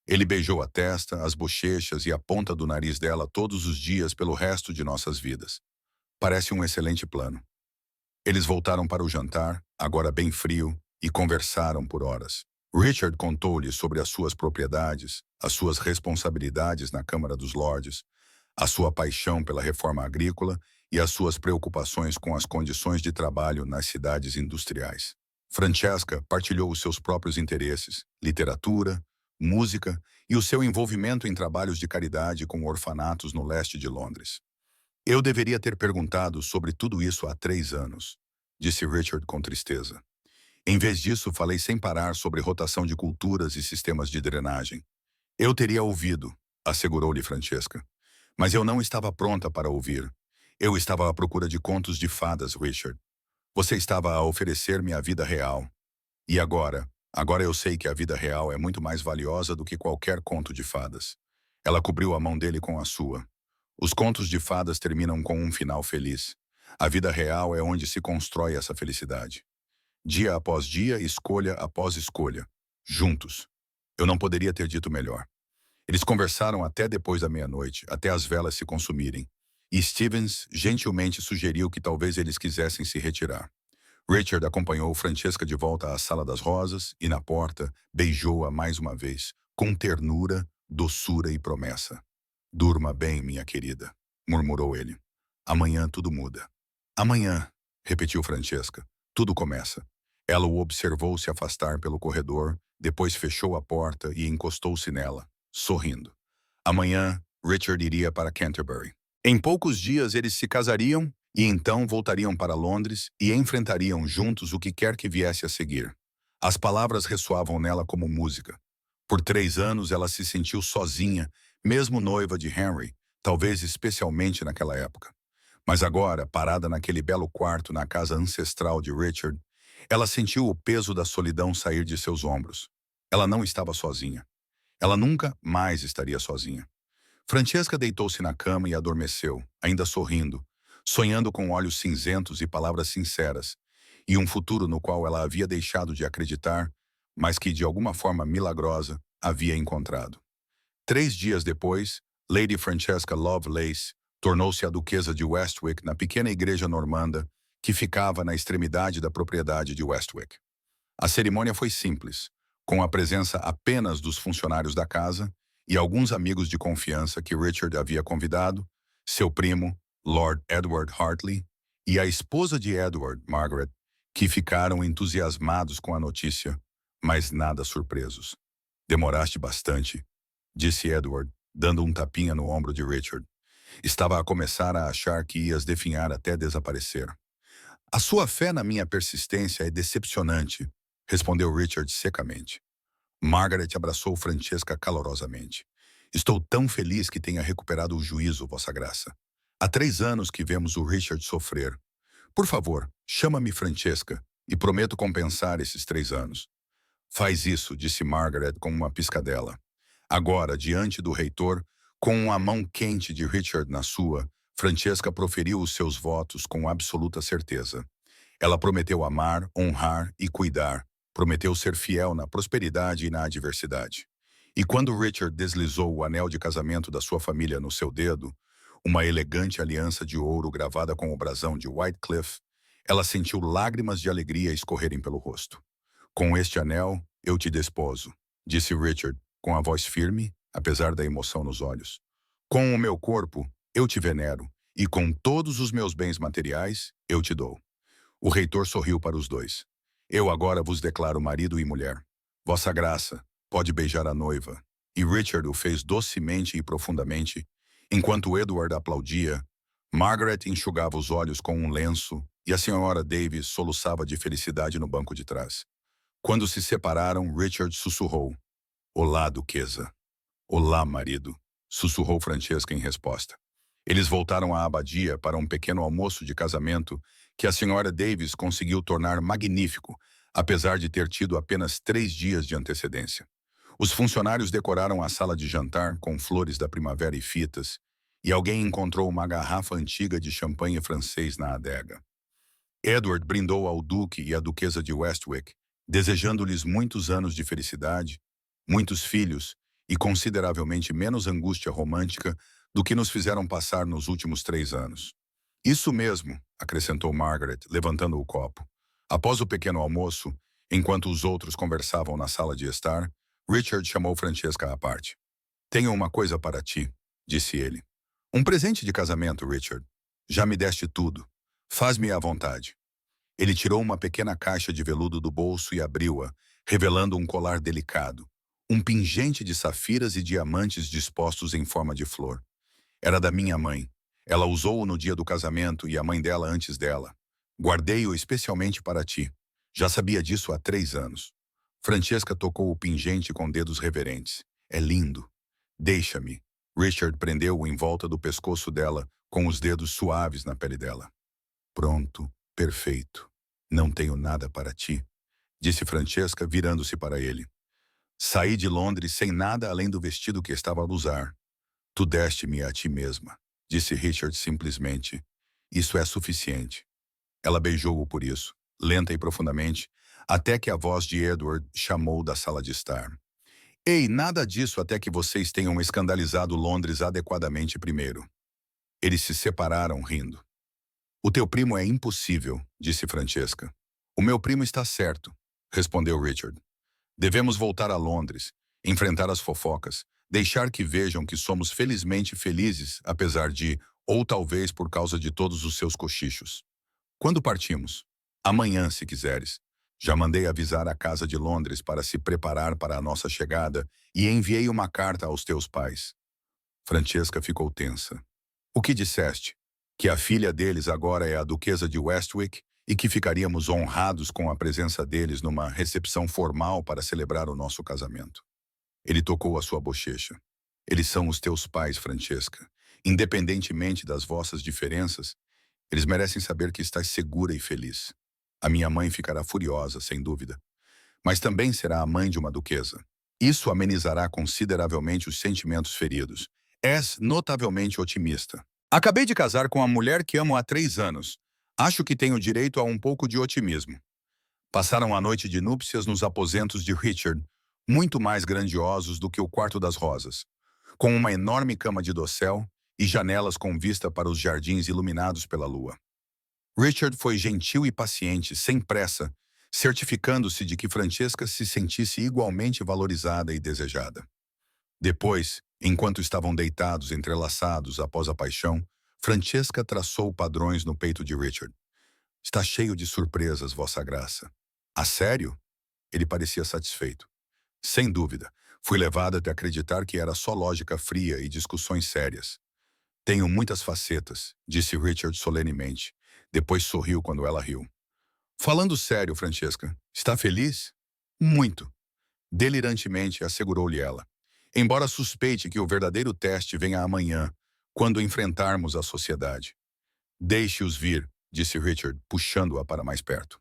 Speaker 1: Ele beijou a testa, as bochechas e a ponta do nariz dela todos os dias pelo resto de nossas vidas. Parece um excelente plano. Eles voltaram para o jantar, agora bem frio, e conversaram por horas. Richard contou-lhe sobre as suas propriedades, as suas responsabilidades na Câmara dos Lordes, a sua paixão pela reforma agrícola e as suas preocupações com as condições de trabalho nas cidades industriais. Francesca partilhou os seus próprios interesses, literatura, música e o seu envolvimento em trabalhos de caridade com orfanatos no leste de Londres. Eu deveria ter perguntado sobre tudo isso há 3 anos, disse Richard com tristeza. Em vez disso, falei sem parar sobre rotação de culturas e sistemas de drenagem. Eu teria ouvido, assegurou-lhe Francesca. Mas eu não estava pronta para ouvir. Eu estava à procura de contos de fadas, Richard. Você estava a oferecer-me a vida real. E agora? Agora eu sei que a vida real é muito mais valiosa do que qualquer conto de fadas. Ela cobriu a mão dele com a sua. Os contos de fadas terminam com um final feliz. A vida real é onde se constrói essa felicidade. Dia após dia, escolha após escolha. Juntos. Eu não poderia ter dito melhor. Eles conversaram até depois da meia-noite, até as velas se consumirem. E Stevens gentilmente sugeriu que talvez eles quisessem se retirar. Richard acompanhou Francesca de volta à Sala das Rosas e, na porta, beijou-a mais uma vez, com ternura, doçura e promessa. Durma bem, minha querida, murmurou ele. Amanhã tudo muda. Amanhã, repetiu Francesca, tudo começa. Ela o observou se afastar pelo corredor, depois fechou a porta e encostou-se nela, sorrindo. Amanhã, Richard iria para Canterbury. Em poucos dias eles se casariam e então voltariam para Londres e enfrentariam juntos o que quer que viesse a seguir. As palavras ressoavam nela como música. Por 3 anos ela se sentiu sozinha, mesmo noiva de Henry, talvez especialmente naquela época. Mas agora, parada naquele belo quarto na casa ancestral de Richard, ela sentiu o peso da solidão sair de seus ombros. Ela não estava sozinha. Ela nunca mais estaria sozinha. Francesca deitou-se na cama e adormeceu, ainda sorrindo, sonhando com olhos cinzentos e palavras sinceras, e um futuro no qual ela havia deixado de acreditar, mas que, de alguma forma milagrosa, havia encontrado. 3 dias depois, Lady Francesca Lovelace tornou-se a duquesa de Westwick na pequena igreja normanda que ficava na extremidade da propriedade de Westwick. A cerimônia foi simples, com a presença apenas dos funcionários da casa e alguns amigos de confiança que Richard havia convidado, seu primo, Lord Edward Hartley, e a esposa de Edward, Margaret, que ficaram entusiasmados com a notícia, mas nada surpresos. Demoraste bastante, disse Edward, dando um tapinha no ombro de Richard. Estava a começar a achar que ias definhar até desaparecer. A sua fé na minha persistência é decepcionante, respondeu Richard secamente. Margaret abraçou Francesca calorosamente. Estou tão feliz que tenha recuperado o juízo, Vossa Graça. Há 3 anos que vemos o Richard sofrer. Por favor, chama-me Francesca e prometo compensar esses 3 anos. Faz isso, disse Margaret com uma piscadela. Agora, diante do reitor, com a mão quente de Richard na sua, Francesca proferiu os seus votos com absoluta certeza. Ela prometeu amar, honrar e cuidar. Prometeu ser fiel na prosperidade e na adversidade. E quando Richard deslizou o anel de casamento da sua família no seu dedo, uma elegante aliança de ouro gravada com o brasão de Whitecliff, ela sentiu lágrimas de alegria escorrerem pelo rosto. Com este anel, eu te desposo, disse Richard, com a voz firme, apesar da emoção nos olhos. Com o meu corpo, eu te venero, e com todos os meus bens materiais, eu te dou. O reitor sorriu para os dois. Eu agora vos declaro marido e mulher. Vossa Graça, pode beijar a noiva. E Richard o fez docemente e profundamente. Enquanto Edward aplaudia, Margaret enxugava os olhos com um lenço e a senhora Davis soluçava de felicidade no banco de trás. Quando se separaram, Richard sussurrou. Olá, duquesa. Olá, marido, sussurrou Francesca em resposta. Eles voltaram à abadia para um pequeno almoço de casamento que a senhora Davis conseguiu tornar magnífico, apesar de ter tido apenas 3 dias de antecedência. Os funcionários decoraram a sala de jantar com flores da primavera e fitas, e alguém encontrou uma garrafa antiga de champanhe francês na adega. Edward brindou ao duque e à duquesa de Westwick, desejando-lhes muitos anos de felicidade, muitos filhos e consideravelmente menos angústia romântica do que nos fizeram passar nos últimos 3 anos. Isso mesmo, acrescentou Margaret, levantando o copo. Após o pequeno almoço, enquanto os outros conversavam na sala de estar, Richard chamou Francesca à parte. Tenho uma coisa para ti, disse ele. Um presente de casamento, Richard. Já me deste tudo. Faz-me à vontade. Ele tirou uma pequena caixa de veludo do bolso e abriu-a, revelando um colar delicado, um pingente de safiras e diamantes dispostos em forma de flor. Era da minha mãe. Ela usou-o no dia do casamento e a mãe dela antes dela. Guardei-o especialmente para ti. Já sabia disso há 3 anos. Francesca tocou o pingente com dedos reverentes. É lindo. Deixa-me. Richard prendeu-o em volta do pescoço dela, com os dedos suaves na pele dela. Pronto, perfeito. Não tenho nada para ti, disse Francesca, virando-se para ele. Saí de Londres sem nada além do vestido que estava a usar. Tu deste-me a ti mesma, disse Richard simplesmente. Isso é suficiente. Ela beijou-o por isso, lenta e profundamente, até que a voz de Edward chamou da sala de estar. Ei, nada disso até que vocês tenham escandalizado Londres adequadamente primeiro. Eles se separaram rindo. O teu primo é impossível, disse Francesca. O meu primo está certo, respondeu Richard. Devemos voltar a Londres, enfrentar as fofocas, deixar que vejam que somos felizmente felizes, apesar de, ou talvez por causa de todos os seus cochichos. Quando partimos? Amanhã, se quiseres. Já mandei avisar a Casa de Londres para se preparar para a nossa chegada e enviei uma carta aos teus pais. Francesca ficou tensa. O que disseste? Que a filha deles agora é a duquesa de Westwick e que ficaríamos honrados com a presença deles numa recepção formal para celebrar o nosso casamento. Ele tocou a sua bochecha. Eles são os teus pais, Francesca. Independentemente das vossas diferenças, eles merecem saber que estás segura e feliz. A minha mãe ficará furiosa, sem dúvida. Mas também será a mãe de uma duquesa. Isso amenizará consideravelmente os sentimentos feridos. És notavelmente otimista. Acabei de casar com a mulher que amo há 3 anos. Acho que tenho direito a um pouco de otimismo. Passaram a noite de núpcias nos aposentos de Richard, muito mais grandiosos do que o Quarto das Rosas, com uma enorme cama de dossel e janelas com vista para os jardins iluminados pela lua. Richard foi gentil e paciente, sem pressa, certificando-se de que Francesca se sentisse igualmente valorizada e desejada. Depois, enquanto estavam deitados entrelaçados após a paixão, Francesca traçou padrões no peito de Richard. Está cheio de surpresas, Vossa Graça. A sério? Ele parecia satisfeito. Sem dúvida, fui levado até acreditar que era só lógica fria e discussões sérias. Tenho muitas facetas, disse Richard solenemente. Depois sorriu quando ela riu. Falando sério, Francesca, está feliz? Muito. Delirantemente assegurou-lhe ela. Embora suspeite que o verdadeiro teste venha amanhã, quando enfrentarmos a sociedade. Deixe-os vir, disse Richard, puxando-a para mais perto.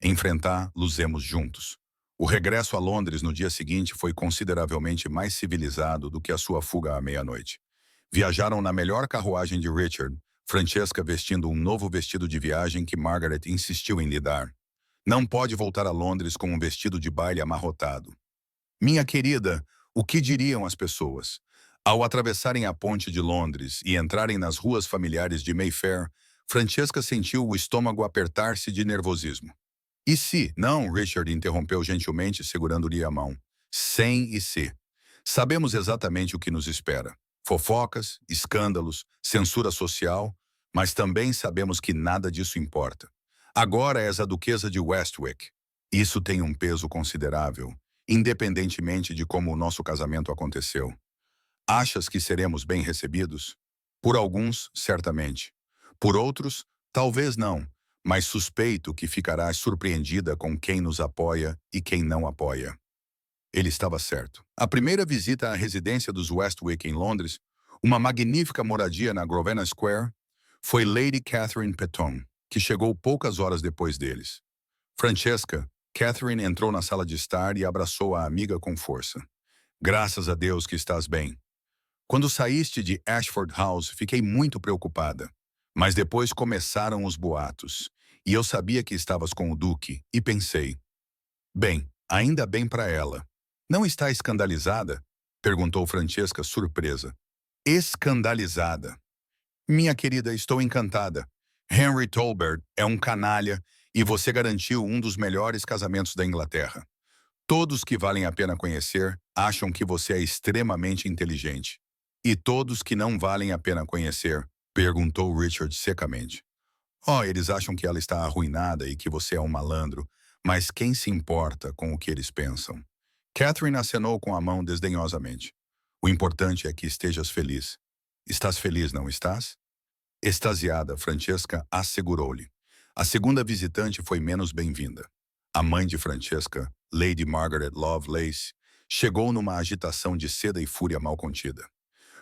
Speaker 1: Enfrentar, luzemos juntos. O regresso a Londres no dia seguinte foi consideravelmente mais civilizado do que a sua fuga à meia-noite. Viajaram na melhor carruagem de Richard, Francesca vestindo um novo vestido de viagem que Margaret insistiu em lhe dar. Não pode voltar a Londres com um vestido de baile amarrotado. Minha querida, o que diriam as pessoas? Ao atravessarem a ponte de Londres e entrarem nas ruas familiares de Mayfair, Francesca sentiu o estômago apertar-se de nervosismo. E se? Não, Richard interrompeu gentilmente, segurando-lhe a mão. Sem e se. Sabemos exatamente o que nos espera. Fofocas, escândalos, censura social, mas também sabemos que nada disso importa. Agora és a duquesa de Westwick. Isso tem um peso considerável, independentemente de como o nosso casamento aconteceu. Achas que seremos bem recebidos? Por alguns, certamente. Por outros, talvez não, mas suspeito que ficarás surpreendida com quem nos apoia e quem não apoia. Ele estava certo. A primeira visita à residência dos Westwick em Londres, uma magnífica moradia na Grosvenor Square, foi Lady Catherine Petton, que chegou poucas horas depois deles. Francesca, Catherine entrou na sala de estar e abraçou a amiga com força. Graças a Deus que estás bem. Quando saíste de Ashford House, fiquei muito preocupada. Mas depois começaram os boatos, e eu sabia que estavas com o Duque, e pensei, bem, ainda bem para ela. Não está escandalizada? Perguntou Francesca, surpresa. Escandalizada. Minha querida, estou encantada. Henry Tolbert é um canalha e você garantiu um dos melhores casamentos da Inglaterra. Todos que valem a pena conhecer acham que você é extremamente inteligente. E todos que não valem a pena conhecer, perguntou Richard secamente. Oh, eles acham que ela está arruinada e que você é um malandro, mas quem se importa com o que eles pensam? Catherine acenou com a mão desdenhosamente. O importante é que estejas feliz. Estás feliz, não estás? Extasiada, Francesca assegurou-lhe. A segunda visitante foi menos bem-vinda. A mãe de Francesca, Lady Margaret Lovelace, chegou numa agitação de seda e fúria mal contida.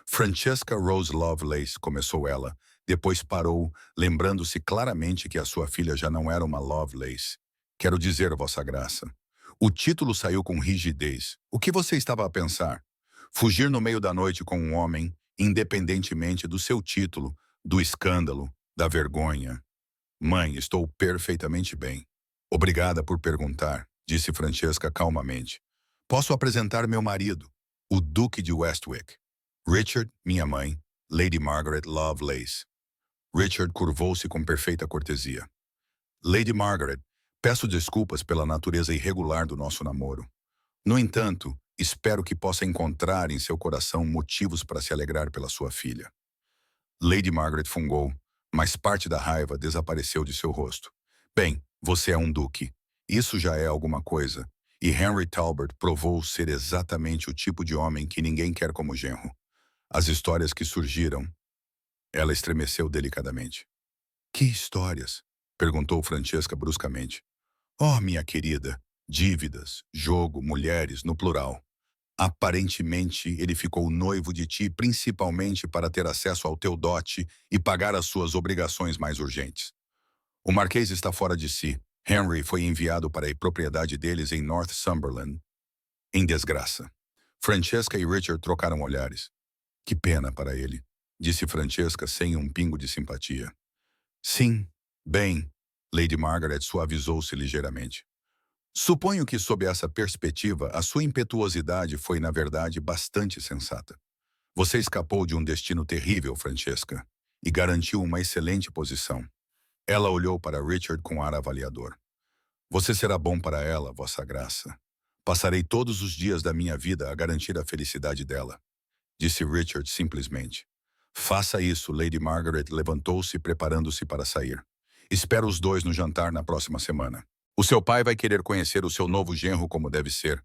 Speaker 1: Francesca Rose Lovelace, começou ela, depois parou, lembrando-se claramente que a sua filha já não era uma Lovelace. Quero dizer, Vossa Graça. O título saiu com rigidez. O que você estava a pensar? Fugir no meio da noite com um homem, independentemente do seu título, do escândalo, da vergonha. Mãe, estou perfeitamente bem. Obrigada por perguntar, disse Francesca calmamente. Posso apresentar meu marido, o Duque de Westwick. Richard, minha mãe, Lady Margaret Lovelace. Richard curvou-se com perfeita cortesia. Lady Margaret, peço desculpas pela natureza irregular do nosso namoro. No entanto, espero que possa encontrar em seu coração motivos para se alegrar pela sua filha. Lady Margaret fungou, mas parte da raiva desapareceu de seu rosto. Bem, você é um duque. Isso já é alguma coisa. E Henry Talbot provou ser exatamente o tipo de homem que ninguém quer como genro. As histórias que surgiram. Ela estremeceu delicadamente. Que histórias? Perguntou Francesca bruscamente. Oh, minha querida, dívidas, jogo, mulheres, no plural. Aparentemente, ele ficou noivo de ti principalmente para ter acesso ao teu dote e pagar as suas obrigações mais urgentes. O marquês está fora de si. Henry foi enviado para a propriedade deles em Northumberland, em desgraça. Francesca e Richard trocaram olhares. Que pena para ele, disse Francesca sem um pingo de simpatia. Sim, bem, Lady Margaret suavizou-se ligeiramente. Suponho que, sob essa perspectiva, a sua impetuosidade foi, na verdade, bastante sensata. Você escapou de um destino terrível, Francesca, e garantiu uma excelente posição. Ela olhou para Richard com ar avaliador. Você será bom para ela, vossa graça. Passarei todos os dias da minha vida a garantir a felicidade dela, disse Richard simplesmente. Faça isso, Lady Margaret levantou-se preparando-se para sair. Espero os dois no jantar na próxima semana. O seu pai vai querer conhecer o seu novo genro como deve ser.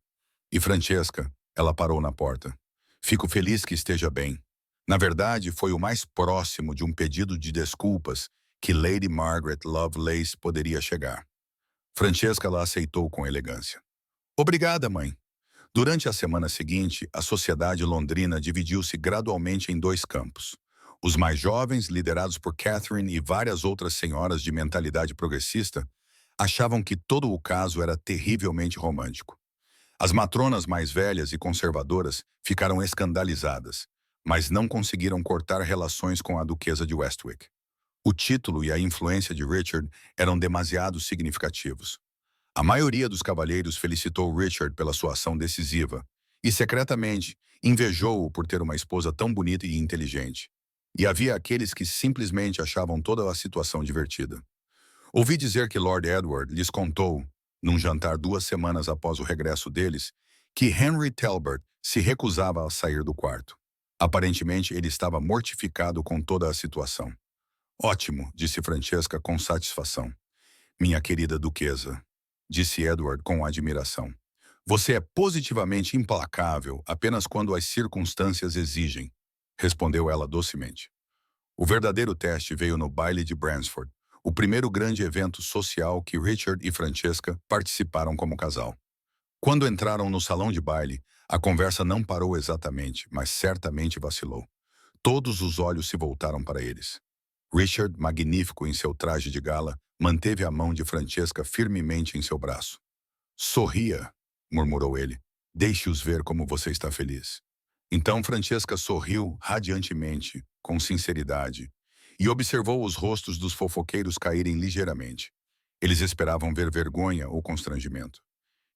Speaker 1: E Francesca, ela parou na porta. Fico feliz que esteja bem. Na verdade, foi o mais próximo de um pedido de desculpas que Lady Margaret Lovelace poderia chegar. Francesca la aceitou com elegância. Obrigada, mãe. Durante a semana seguinte, a sociedade londrina dividiu-se gradualmente em dois campos. Os mais jovens, liderados por Catherine e várias outras senhoras de mentalidade progressista, achavam que todo o caso era terrivelmente romântico. As matronas mais velhas e conservadoras ficaram escandalizadas, mas não conseguiram cortar relações com a duquesa de Westwick. O título e a influência de Richard eram demasiado significativos. A maioria dos cavalheiros felicitou Richard pela sua ação decisiva e, secretamente, invejou-o por ter uma esposa tão bonita e inteligente. E havia aqueles que simplesmente achavam toda a situação divertida. Ouvi dizer que Lord Edward lhes contou, num jantar 2 semanas após o regresso deles, que Henry Talbot se recusava a sair do quarto. Aparentemente, ele estava mortificado com toda a situação. Ótimo, disse Francesca com satisfação. Minha querida duquesa, disse Edward com admiração. Você é positivamente implacável apenas quando as circunstâncias exigem, respondeu ela docemente. O verdadeiro teste veio no baile de Bransford, o primeiro grande evento social que Richard e Francesca participaram como casal. Quando entraram no salão de baile, a conversa não parou exatamente, mas certamente vacilou. Todos os olhos se voltaram para eles. Richard, magnífico em seu traje de gala, manteve a mão de Francesca firmemente em seu braço. Sorria, murmurou ele. Deixe-os ver como você está feliz. Então Francesca sorriu radiantemente, com sinceridade, e observou os rostos dos fofoqueiros caírem ligeiramente. Eles esperavam ver vergonha ou constrangimento.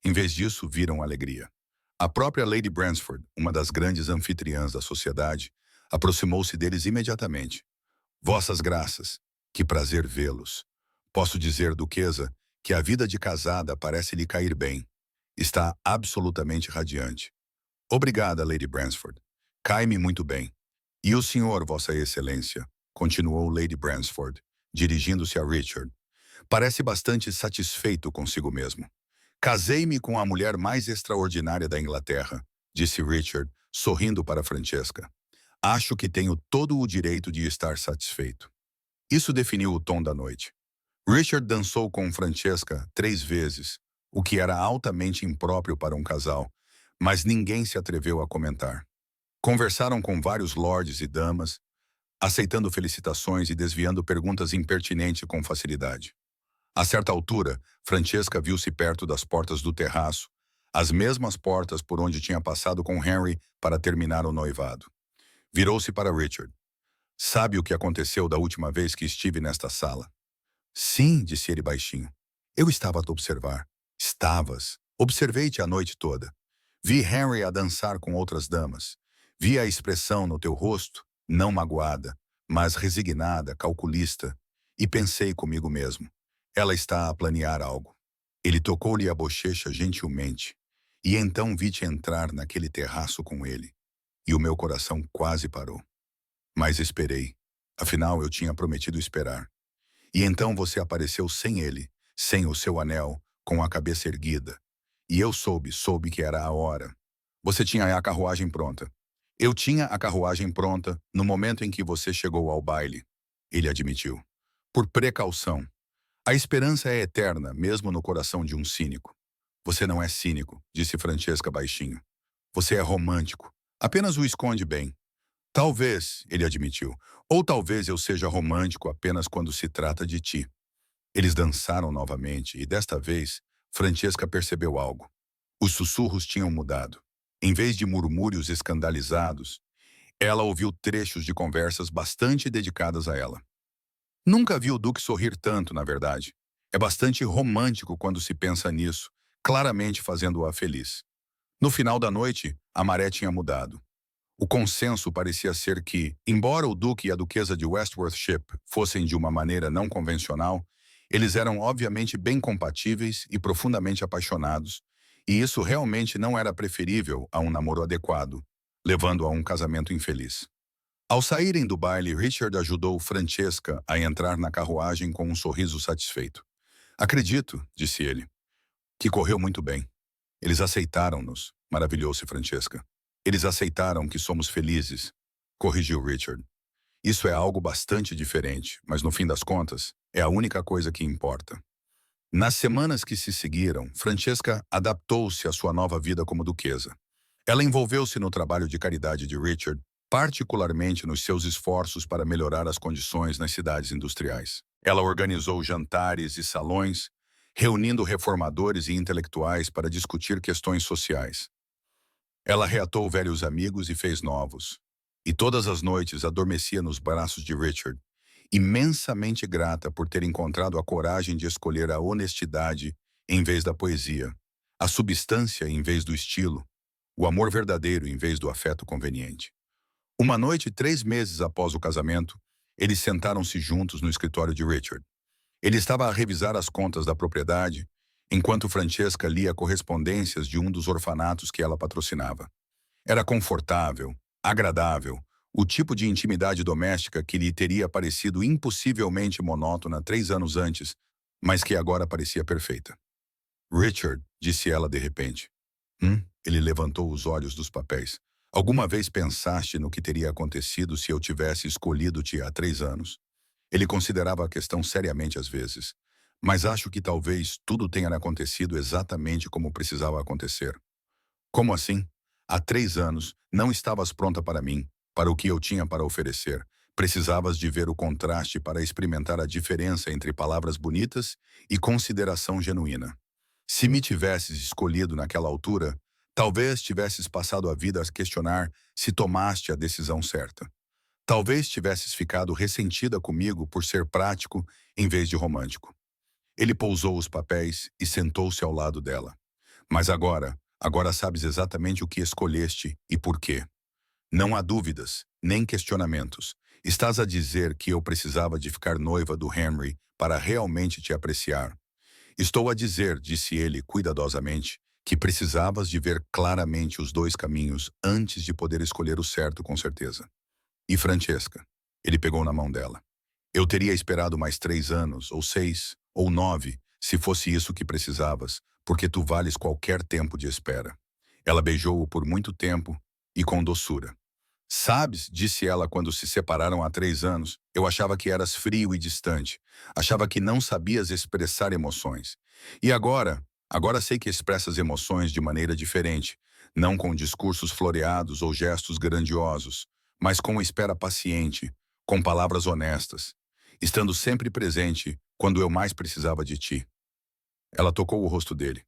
Speaker 1: Em vez disso, viram alegria. A própria Lady Bransford, uma das grandes anfitriãs da sociedade, aproximou-se deles imediatamente. Vossas graças, que prazer vê-los. Posso dizer, duquesa, que a vida de casada parece lhe cair bem. Está absolutamente radiante. Obrigada, Lady Bransford. Cai-me muito bem. E o senhor, vossa excelência, continuou Lady Bransford, dirigindo-se a Richard. Parece bastante satisfeito consigo mesmo. Casei-me com a mulher mais extraordinária da Inglaterra, disse Richard, sorrindo para Francesca. Acho que tenho todo o direito de estar satisfeito. Isso definiu o tom da noite. Richard dançou com Francesca 3 vezes, o que era altamente impróprio para um casal, mas ninguém se atreveu a comentar. Conversaram com vários lords e damas, aceitando felicitações e desviando perguntas impertinentes com facilidade. A certa altura, Francesca viu-se perto das portas do terraço, as mesmas portas por onde tinha passado com Henry para terminar o noivado. Virou-se para Richard. Sabe o que aconteceu da última vez que estive nesta sala? Sim, disse ele baixinho. Eu estava a te observar. Estavas. Observei-te a noite toda. Vi Henry a dançar com outras damas. Vi a expressão no teu rosto, não magoada, mas resignada, calculista, e pensei comigo mesmo. Ela está a planear algo. Ele tocou-lhe a bochecha gentilmente, e então vi-te entrar naquele terraço com ele. E o meu coração quase parou. Mas esperei. Afinal, eu tinha prometido esperar. E então você apareceu sem ele, sem o seu anel, com a cabeça erguida. E eu soube que era a hora. Você tinha a carruagem pronta. Eu tinha a carruagem pronta no momento em que você chegou ao baile. Ele admitiu. Por precaução. A esperança é eterna, mesmo no coração de um cínico. Você não é cínico, disse Francesca baixinho. Você é romântico. Apenas o esconde bem. Talvez, ele admitiu, ou talvez eu seja romântico apenas quando se trata de ti. Eles dançaram novamente e, desta vez, Francesca percebeu algo. Os sussurros tinham mudado. Em vez de murmúrios escandalizados, ela ouviu trechos de conversas bastante dedicadas a ela. Nunca vi o Duque sorrir tanto, na verdade. É bastante romântico quando se pensa nisso, claramente fazendo-a feliz. No final da noite, a maré tinha mudado. O consenso parecia ser que, embora o duque e a duquesa de Westworthship fossem de uma maneira não convencional, eles eram obviamente bem compatíveis e profundamente apaixonados, e isso realmente não era preferível a um namoro adequado, levando a um casamento infeliz. Ao saírem do baile, Richard ajudou Francesca a entrar na carruagem com um sorriso satisfeito. Acredito, disse ele, que correu muito bem. Eles aceitaram-nos, maravilhou-se Francesca. Eles aceitaram que somos felizes, corrigiu Richard. Isso é algo bastante diferente, mas no fim das contas, é a única coisa que importa. Nas semanas que se seguiram, Francesca adaptou-se à sua nova vida como duquesa. Ela envolveu-se no trabalho de caridade de Richard, particularmente nos seus esforços para melhorar as condições nas cidades industriais. Ela organizou jantares e salões, reunindo reformadores e intelectuais para discutir questões sociais. Ela reatou velhos amigos e fez novos. E todas as noites adormecia nos braços de Richard, imensamente grata por ter encontrado a coragem de escolher a honestidade em vez da poesia, a substância em vez do estilo, o amor verdadeiro em vez do afeto conveniente. Uma noite, 3 meses após o casamento, eles sentaram-se juntos no escritório de Richard. Ele estava a revisar as contas da propriedade, enquanto Francesca lia correspondências de um dos orfanatos que ela patrocinava. Era confortável, agradável, o tipo de intimidade doméstica que lhe teria parecido impossivelmente monótona 3 anos antes, mas que agora parecia perfeita. Richard, disse ela de repente. Ele levantou os olhos dos papéis. Alguma vez pensaste no que teria acontecido se eu tivesse escolhido-te há 3 anos? Ele considerava a questão seriamente às vezes, mas acho que talvez tudo tenha acontecido exatamente como precisava acontecer. Como assim? Há 3 anos, não estavas pronta para mim, para o que eu tinha para oferecer. Precisavas de ver o contraste para experimentar a diferença entre palavras bonitas e consideração genuína. Se me tivesses escolhido naquela altura, talvez tivesses passado a vida a questionar se tomaste a decisão certa. Talvez tivesses ficado ressentida comigo por ser prático em vez de romântico. Ele pousou os papéis e sentou-se ao lado dela. Mas agora sabes exatamente o que escolheste e por quê. Não há dúvidas, nem questionamentos. Estás a dizer que eu precisava de ficar noiva do Henry para realmente te apreciar. Estou a dizer, disse ele cuidadosamente, que precisavas de ver claramente os dois caminhos antes de poder escolher o certo com certeza. E Francesca? Ele pegou na mão dela. Eu teria esperado mais 3 anos, ou 6, ou 9, se fosse isso que precisavas, porque tu vales qualquer tempo de espera. Ela beijou-o por muito tempo e com doçura. Sabes, disse ela quando se separaram há 3 anos, eu achava que eras frio e distante. Achava que não sabias expressar emoções. E agora sei que expressas emoções de maneira diferente, não com discursos floreados ou gestos grandiosos, mas com espera paciente, com palavras honestas, estando sempre presente quando eu mais precisava de ti. Ela tocou o rosto dele.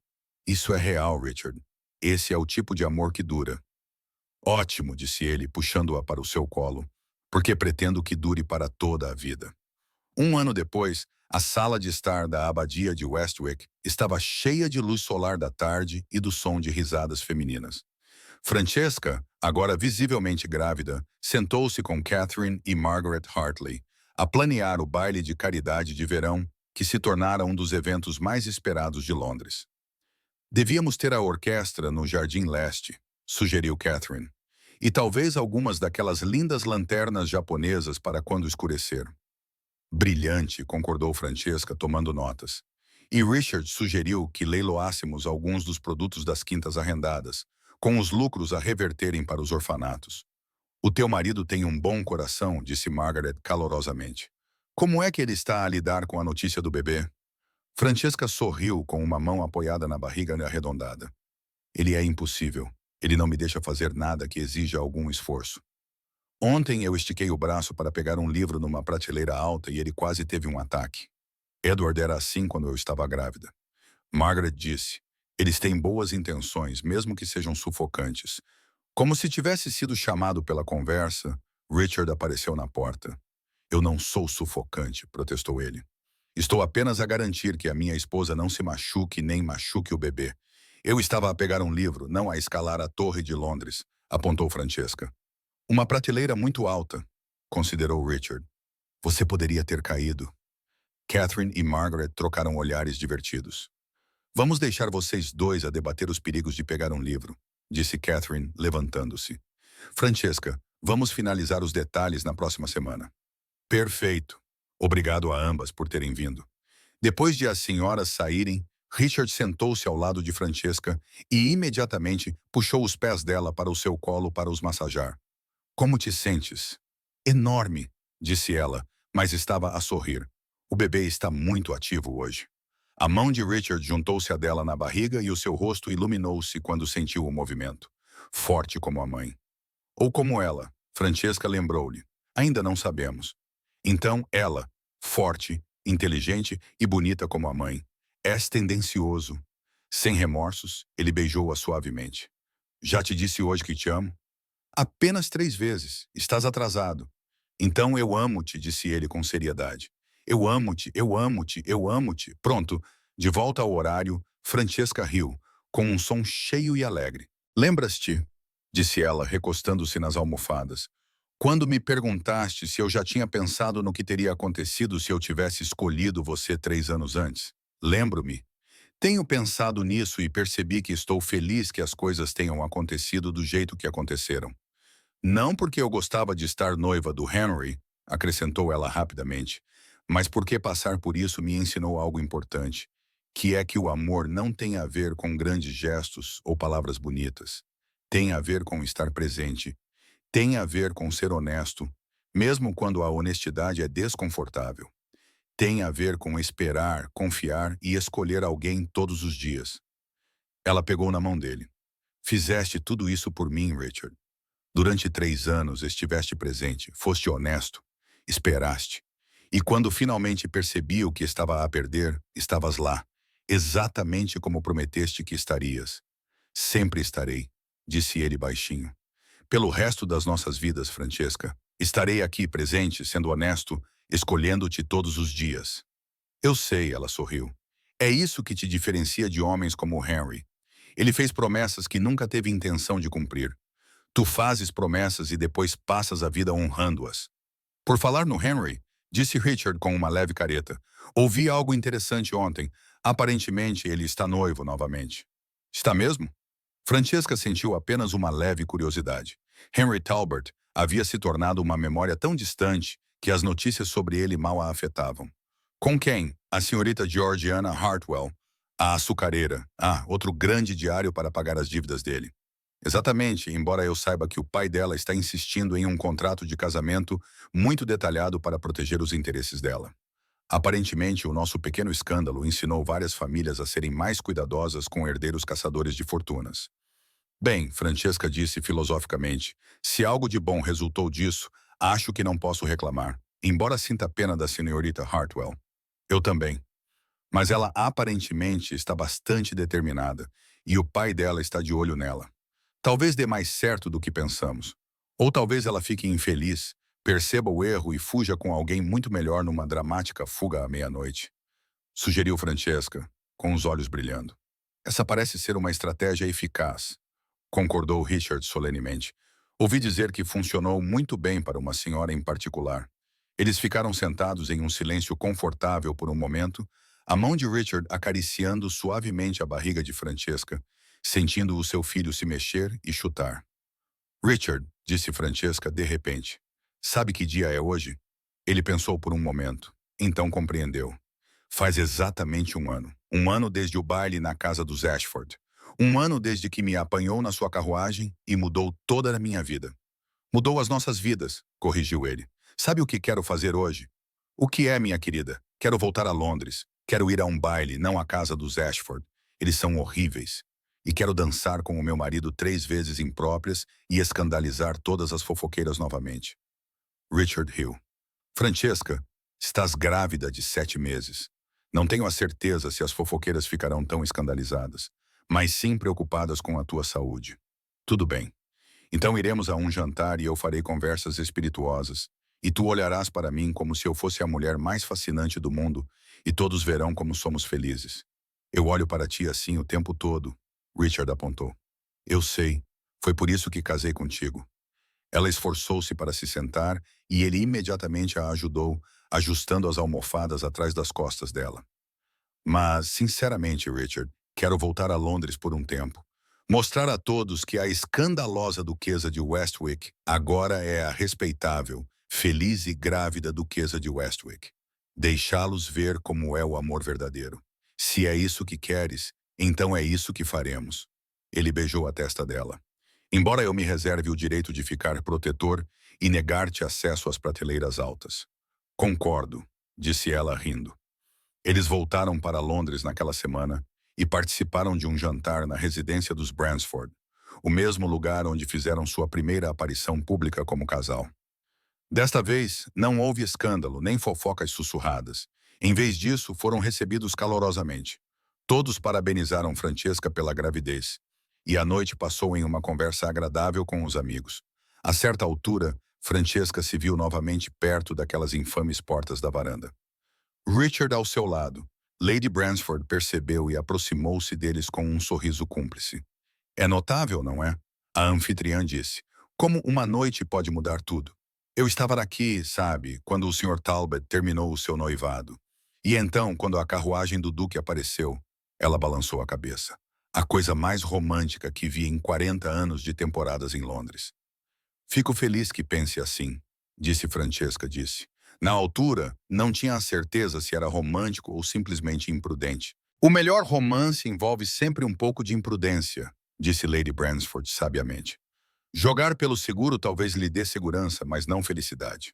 Speaker 1: Isso é real, Richard. Esse é o tipo de amor que dura. Ótimo, disse ele, puxando-a para o seu colo, porque pretendo que dure para toda a vida. 1 ano depois, a sala de estar da abadia de Westwick estava cheia de luz solar da tarde e do som de risadas femininas. Francesca, agora visivelmente grávida, sentou-se com Catherine e Margaret Hartley a planear o baile de caridade de verão que se tornara um dos eventos mais esperados de Londres. Devíamos ter a orquestra no Jardim Leste, sugeriu Catherine, e talvez algumas daquelas lindas lanternas japonesas para quando escurecer. Brilhante, concordou Francesca, tomando notas. E Richard sugeriu que leiloássemos alguns dos produtos das quintas arrendadas, com os lucros a reverterem para os orfanatos. O teu marido tem um bom coração, disse Margaret calorosamente. Como é que ele está a lidar com a notícia do bebê? Francesca sorriu com uma mão apoiada na barriga arredondada. Ele é impossível. Ele não me deixa fazer nada que exija algum esforço. Ontem eu estiquei o braço para pegar um livro numa prateleira alta e ele quase teve um ataque. Edward era assim quando eu estava grávida. Margaret disse, eles têm boas intenções, mesmo que sejam sufocantes. Como se tivesse sido chamado pela conversa, Richard apareceu na porta. Eu não sou sufocante, protestou ele. Estou apenas a garantir que a minha esposa não se machuque nem machuque o bebê. Eu estava a pegar um livro, não a escalar a Torre de Londres, apontou Francesca. Uma prateleira muito alta, considerou Richard. Você poderia ter caído. Catherine e Margaret trocaram olhares divertidos. Vamos deixar vocês dois a debater os perigos de pegar um livro, disse Catherine, levantando-se. Francesca, vamos finalizar os detalhes na próxima semana. Perfeito. Obrigado a ambas por terem vindo. Depois de as senhoras saírem, Richard sentou-se ao lado de Francesca e imediatamente puxou os pés dela para o seu colo para os massajar. Como te sentes? Enorme, disse ela, mas estava a sorrir. O bebê está muito ativo hoje. A mão de Richard juntou-se à dela na barriga e o seu rosto iluminou-se quando sentiu o movimento. Forte como a mãe. Ou como ela, Francesca lembrou-lhe. Ainda não sabemos. Então ela, forte, inteligente e bonita como a mãe. És tendencioso. Sem remorsos, ele beijou-a suavemente. Já te disse hoje que te amo? Apenas 3 vezes. Estás atrasado. Então eu amo-te, disse ele com seriedade. Eu amo-te, eu amo-te, eu amo-te. Pronto, de volta ao horário, Francesca riu, com um som cheio e alegre. Lembras-te, disse ela, recostando-se nas almofadas, quando me perguntaste se eu já tinha pensado no que teria acontecido se eu tivesse escolhido você 3 anos antes? Lembro-me. Tenho pensado nisso e percebi que estou feliz que as coisas tenham acontecido do jeito que aconteceram. Não porque eu gostava de estar noiva do Henry, acrescentou ela rapidamente, mas porque passar por isso me ensinou algo importante, que é que o amor não tem a ver com grandes gestos ou palavras bonitas. Tem a ver com estar presente. Tem a ver com ser honesto, mesmo quando a honestidade é desconfortável. Tem a ver com esperar, confiar e escolher alguém todos os dias. Ela pegou na mão dele. Fizeste tudo isso por mim, Richard. Durante 3 anos estiveste presente, foste honesto, esperaste. E quando finalmente percebi o que estava a perder, estavas lá, exatamente como prometeste que estarias. Sempre estarei, disse ele baixinho. Pelo resto das nossas vidas, Francesca, estarei aqui presente, sendo honesto, escolhendo-te todos os dias. Eu sei, ela sorriu. É isso que te diferencia de homens como o Henry. Ele fez promessas que nunca teve intenção de cumprir. Tu fazes promessas e depois passas a vida honrando-as. Por falar no Henry, disse Richard com uma leve careta, ouvi algo interessante ontem. Aparentemente ele está noivo novamente. Está mesmo? Francesca sentiu apenas uma leve curiosidade. Henry Talbot havia se tornado uma memória tão distante que as notícias sobre ele mal a afetavam. Com quem? A senhorita Georgiana Hartwell, a açucareira. Ah, outro grande diário para pagar as dívidas dele. Exatamente, embora eu saiba que o pai dela está insistindo em um contrato de casamento muito detalhado para proteger os interesses dela. Aparentemente, o nosso pequeno escândalo ensinou várias famílias a serem mais cuidadosas com herdeiros caçadores de fortunas. Bem, Francesca disse filosoficamente, se algo de bom resultou disso, acho que não posso reclamar, embora sinta pena da senhorita Hartwell. Eu também. Mas ela aparentemente está bastante determinada, e o pai dela está de olho nela. Talvez dê mais certo do que pensamos. Ou talvez ela fique infeliz, perceba o erro e fuja com alguém muito melhor numa dramática fuga à meia-noite. Sugeriu Francesca, com os olhos brilhando. Essa parece ser uma estratégia eficaz, concordou Richard solenemente. Ouvi dizer que funcionou muito bem para uma senhora em particular. Eles ficaram sentados em um silêncio confortável por um momento, a mão de Richard acariciando suavemente a barriga de Francesca, sentindo o seu filho se mexer e chutar. Richard, disse Francesca de repente, sabe que dia é hoje? Ele pensou por um momento, então compreendeu. Faz exatamente 1 ano. 1 ano desde o baile na casa dos Ashford. 1 ano desde que me apanhou na sua carruagem e mudou toda a minha vida. Mudou as nossas vidas, corrigiu ele. Sabe o que quero fazer hoje? O que é, minha querida? Quero voltar a Londres. Quero ir a um baile, não à casa dos Ashford. Eles são horríveis. E quero dançar com o meu marido 3 vezes impróprias e escandalizar todas as fofoqueiras novamente. Richard riu. Francesca, estás grávida de 7 meses. Não tenho a certeza se as fofoqueiras ficarão tão escandalizadas, mas sim preocupadas com a tua saúde. Tudo bem. Então iremos a um jantar e eu farei conversas espirituosas, e tu olharás para mim como se eu fosse a mulher mais fascinante do mundo, e todos verão como somos felizes. Eu olho para ti assim o tempo todo, Richard apontou. Eu sei. Foi por isso que casei contigo. Ela esforçou-se para se sentar e ele imediatamente a ajudou, ajustando as almofadas atrás das costas dela. Mas, sinceramente, Richard, quero voltar a Londres por um tempo. Mostrar a todos que a escandalosa duquesa de Westwick agora é a respeitável, feliz e grávida duquesa de Westwick. Deixá-los ver como é o amor verdadeiro. Se é isso que queres, então é isso que faremos. Ele beijou a testa dela. Embora eu me reserve o direito de ficar protetor e negar-te acesso às prateleiras altas. Concordo, disse ela rindo. Eles voltaram para Londres naquela semana e participaram de um jantar na residência dos Bransford, o mesmo lugar onde fizeram sua primeira aparição pública como casal. Desta vez, não houve escândalo nem fofocas sussurradas. Em vez disso, foram recebidos calorosamente. Todos parabenizaram Francesca pela gravidez, e a noite passou em uma conversa agradável com os amigos. A certa altura, Francesca se viu novamente perto daquelas infames portas da varanda. Richard ao seu lado. Lady Bransford percebeu e aproximou-se deles com um sorriso cúmplice. É notável, não é? A anfitriã disse. Como uma noite pode mudar tudo. Eu estava aqui, sabe, quando o Sr. Talbot terminou o seu noivado. E então, quando a carruagem do Duque apareceu, ela balançou a cabeça. A coisa mais romântica que vi em 40 anos de temporadas em Londres. Fico feliz que pense assim, disse Francesca, disse. Na altura, não tinha a certeza se era romântico ou simplesmente imprudente. O melhor romance envolve sempre um pouco de imprudência, disse Lady Bransford sabiamente. Jogar pelo seguro talvez lhe dê segurança, mas não felicidade.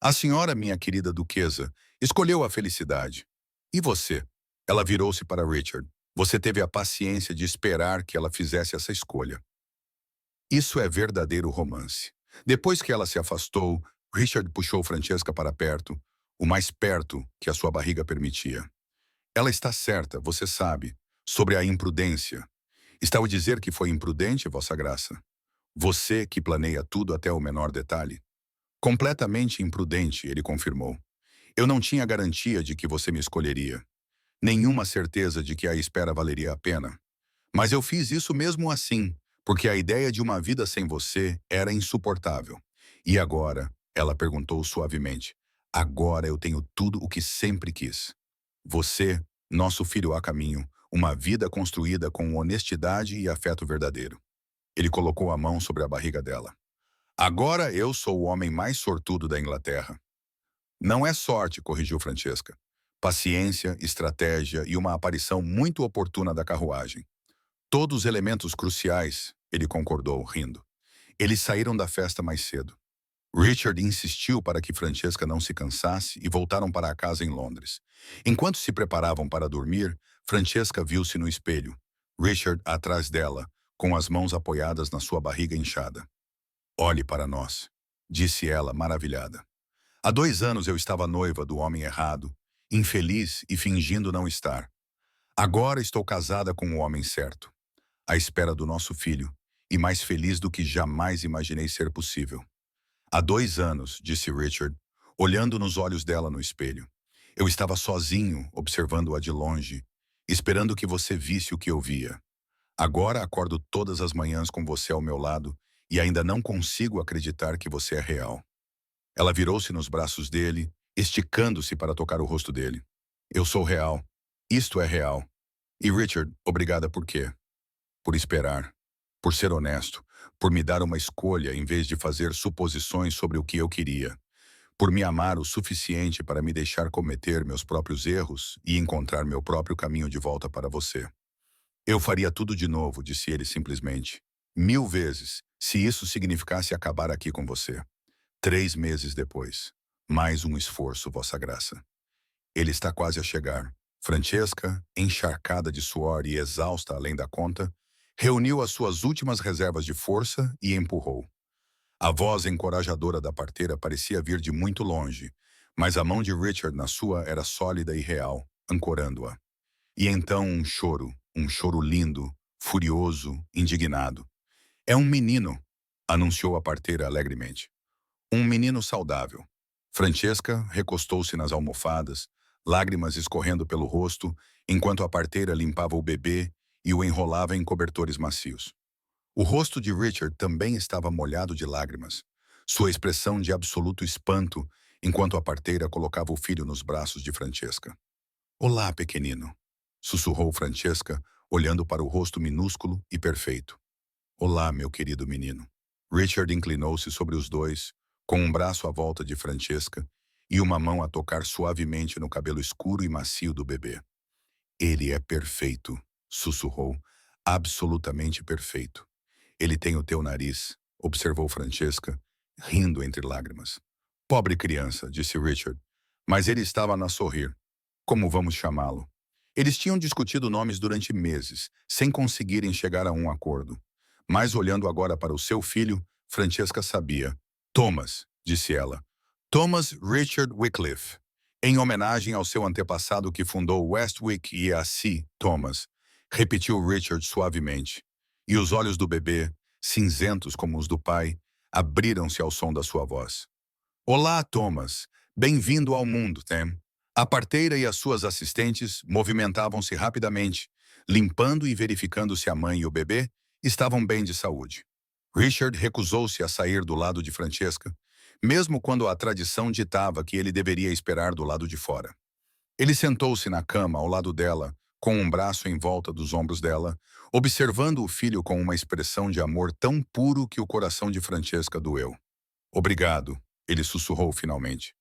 Speaker 1: A senhora, minha querida duquesa, escolheu a felicidade. E você? Ela virou-se para Richard. Você teve a paciência de esperar que ela fizesse essa escolha. Isso é verdadeiro romance. Depois que ela se afastou, Richard puxou Francesca para perto, o mais perto que a sua barriga permitia. Ela está certa, você sabe, sobre a imprudência. Está a dizer que foi imprudente, Vossa Graça? Você que planeia tudo até o menor detalhe? Completamente imprudente, ele confirmou. Eu não tinha garantia de que você me escolheria. Nenhuma certeza de que a espera valeria a pena. Mas eu fiz isso mesmo assim, porque a ideia de uma vida sem você era insuportável. E agora, ela perguntou suavemente, agora eu tenho tudo o que sempre quis. Você, nosso filho a caminho, uma vida construída com honestidade e afeto verdadeiro. Ele colocou a mão sobre a barriga dela. Agora eu sou o homem mais sortudo da Inglaterra. Não é sorte, corrigiu Francesca. Paciência, estratégia e uma aparição muito oportuna da carruagem. Todos os elementos cruciais, ele concordou, rindo. Eles saíram da festa mais cedo. Richard insistiu para que Francesca não se cansasse e voltaram para a casa em Londres. Enquanto se preparavam para dormir, Francesca viu-se no espelho. Richard atrás dela, com as mãos apoiadas na sua barriga inchada. Olhe para nós, disse ela, maravilhada. Há 2 anos eu estava noiva do homem errado, infeliz e fingindo não estar. Agora estou casada com o homem certo, à espera do nosso filho, e mais feliz do que jamais imaginei ser possível. Há 2 anos, disse Richard, olhando nos olhos dela no espelho. Eu estava sozinho, observando-a de longe, esperando que você visse o que eu via. Agora acordo todas as manhãs com você ao meu lado e ainda não consigo acreditar que você é real. Ela virou-se nos braços dele, esticando-se para tocar o rosto dele. Eu sou real. Isto é real. E Richard, obrigada por quê? Por esperar. Por ser honesto. Por me dar uma escolha em vez de fazer suposições sobre o que eu queria. Por me amar o suficiente para me deixar cometer meus próprios erros e encontrar meu próprio caminho de volta para você. Eu faria tudo de novo, disse ele simplesmente. 1000 vezes, se isso significasse acabar aqui com você. 3 meses depois. Mais um esforço, Vossa Graça. Ele está quase a chegar. Francesca, encharcada de suor e exausta além da conta, reuniu as suas últimas reservas de força e empurrou. A voz encorajadora da parteira parecia vir de muito longe, mas a mão de Richard na sua era sólida e real, ancorando-a. E então um choro lindo, furioso, indignado. É um menino, anunciou a parteira alegremente. Um menino saudável. Francesca recostou-se nas almofadas, lágrimas escorrendo pelo rosto, enquanto a parteira limpava o bebê e o enrolava em cobertores macios. O rosto de Richard também estava molhado de lágrimas, sua expressão de absoluto espanto enquanto a parteira colocava o filho nos braços de Francesca. Olá, pequenino, sussurrou Francesca, olhando para o rosto minúsculo e perfeito. Olá, meu querido menino. Richard inclinou-se sobre os dois, com um braço à volta de Francesca e uma mão a tocar suavemente no cabelo escuro e macio do bebê. Ele é perfeito, sussurrou. Absolutamente perfeito. Ele tem o teu nariz, observou Francesca, rindo entre lágrimas. Pobre criança, disse Richard, mas ele estava a sorrir. Como vamos chamá-lo? Eles tinham discutido nomes durante meses, sem conseguirem chegar a um acordo. Mas olhando agora para o seu filho, Francesca sabia. Thomas, disse ela. Thomas Richard Wycliffe, em homenagem ao seu antepassado que fundou Westwick e a Si, Thomas, repetiu Richard suavemente. E os olhos do bebê, cinzentos como os do pai, abriram-se ao som da sua voz. Olá, Thomas. Bem-vindo ao mundo, Tem. A parteira e as suas assistentes movimentavam-se rapidamente, limpando e verificando se a mãe e o bebê estavam bem de saúde. Richard recusou-se a sair do lado de Francesca, mesmo quando a tradição ditava que ele deveria esperar do lado de fora. Ele sentou-se na cama ao lado dela, com um braço em volta dos ombros dela, observando o filho com uma expressão de amor tão puro que o coração de Francesca doeu. Obrigado, ele sussurrou finalmente.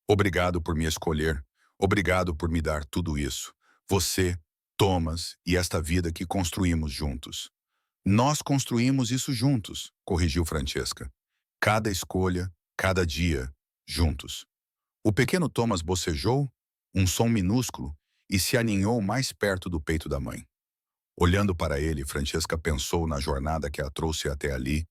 Speaker 1: Obrigado por me escolher. Obrigado por me dar tudo isso. Você, Thomas e esta vida que construímos juntos. Nós construímos isso juntos, corrigiu Francesca. Cada escolha, cada dia, juntos. O pequeno Thomas bocejou, um som minúsculo, e se aninhou mais perto do peito da mãe. Olhando para ele, Francesca pensou na jornada que a trouxe até ali,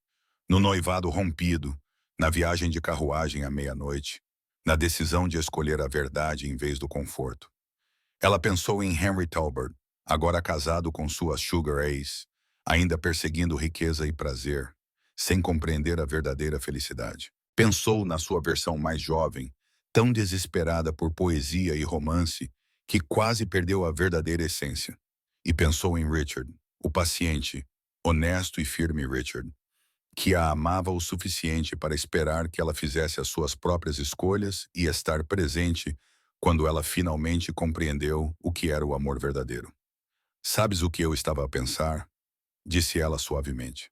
Speaker 1: no noivado rompido, na viagem de carruagem à meia-noite, na decisão de escolher a verdade em vez do conforto. Ela pensou em Henry Talbot, agora casado com sua Sugar Ace, ainda perseguindo riqueza e prazer, sem compreender a verdadeira felicidade. Pensou na sua versão mais jovem, tão desesperada por poesia e romance, que quase perdeu a verdadeira essência. E pensou em Richard, o paciente, honesto e firme Richard, que a amava o suficiente para esperar que ela fizesse as suas próprias escolhas e estar presente quando ela finalmente compreendeu o que era o amor verdadeiro. Sabes o que eu estava a pensar? Disse ela suavemente.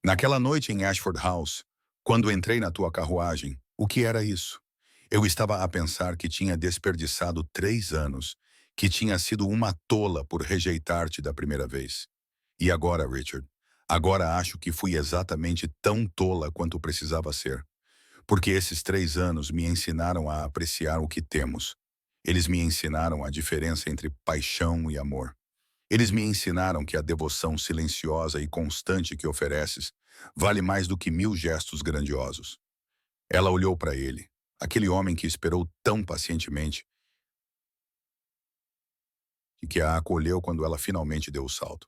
Speaker 1: Naquela noite em Ashford House, quando entrei na tua carruagem, o que era isso? Eu estava a pensar que tinha desperdiçado 3 anos, que tinha sido uma tola por rejeitar-te da primeira vez. E agora, Richard, agora acho que fui exatamente tão tola quanto precisava ser. Porque esses 3 anos me ensinaram a apreciar o que temos. Eles me ensinaram a diferença entre paixão e amor. Eles me ensinaram que a devoção silenciosa e constante que ofereces vale mais do que 1000 gestos grandiosos. Ela olhou para ele, aquele homem que esperou tão pacientemente e que a acolheu quando ela finalmente deu o salto.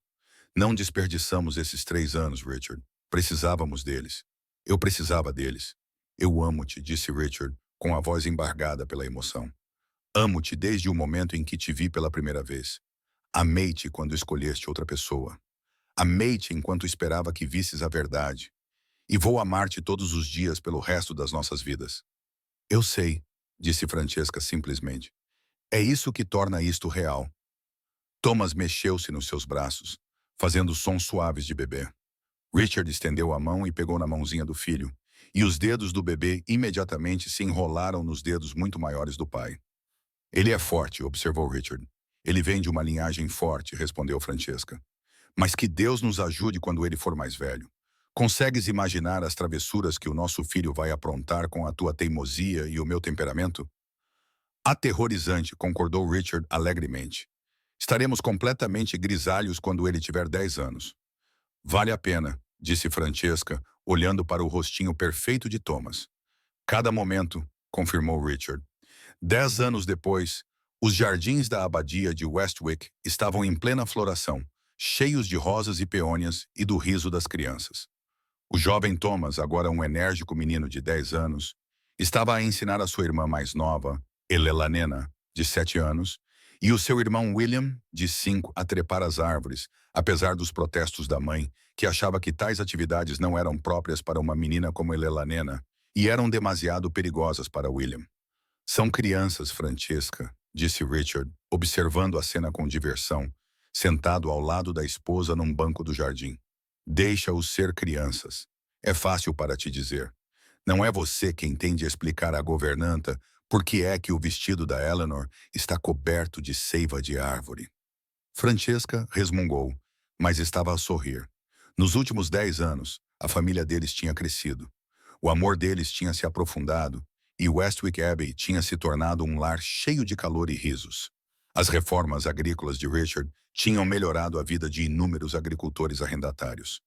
Speaker 1: Não desperdiçamos esses 3 anos, Richard. Precisávamos deles. Eu precisava deles. Eu amo-te, disse Richard, com a voz embargada pela emoção. Amo-te desde o momento em que te vi pela primeira vez. Amei-te quando escolheste outra pessoa. Amei-te enquanto esperava que visses a verdade. E vou amar-te todos os dias pelo resto das nossas vidas. Eu sei, disse Francesca simplesmente. É isso que torna isto real. Thomas mexeu-se nos seus braços, fazendo sons suaves de bebê. Richard estendeu a mão e pegou na mãozinha do filho, e os dedos do bebê imediatamente se enrolaram nos dedos muito maiores do pai. Ele é forte, observou Richard. Ele vem de uma linhagem forte, respondeu Francesca. Mas que Deus nos ajude quando ele for mais velho. Consegues imaginar as travessuras que o nosso filho vai aprontar com a tua teimosia e o meu temperamento? Aterrorizante, concordou Richard alegremente. Estaremos completamente grisalhos quando ele tiver 10 anos. Vale a pena, disse Francesca, olhando para o rostinho perfeito de Thomas. Cada momento, confirmou Richard. 10 anos depois, os jardins da abadia de Westwick estavam em plena floração, cheios de rosas e peônias e do riso das crianças. O jovem Thomas, agora um enérgico menino de 10 anos, estava a ensinar a sua irmã mais nova, Elelanena, de 7 anos, e o seu irmão William, de 5, a trepar as árvores, apesar dos protestos da mãe, que achava que tais atividades não eram próprias para uma menina como Elelanena e eram demasiado perigosas para William. São crianças, Francesca, disse Richard, observando a cena com diversão, sentado ao lado da esposa num banco do jardim. Deixa-os ser crianças. É fácil para te dizer. Não é você quem tem de explicar à governanta por que é que o vestido da Eleanor está coberto de seiva de árvore. Francesca resmungou, mas estava a sorrir. Nos últimos 10 anos, a família deles tinha crescido. O amor deles tinha se aprofundado e Westwick Abbey tinha se tornado um lar cheio de calor e risos. As reformas agrícolas de Richard tinham melhorado a vida de inúmeros agricultores arrendatários.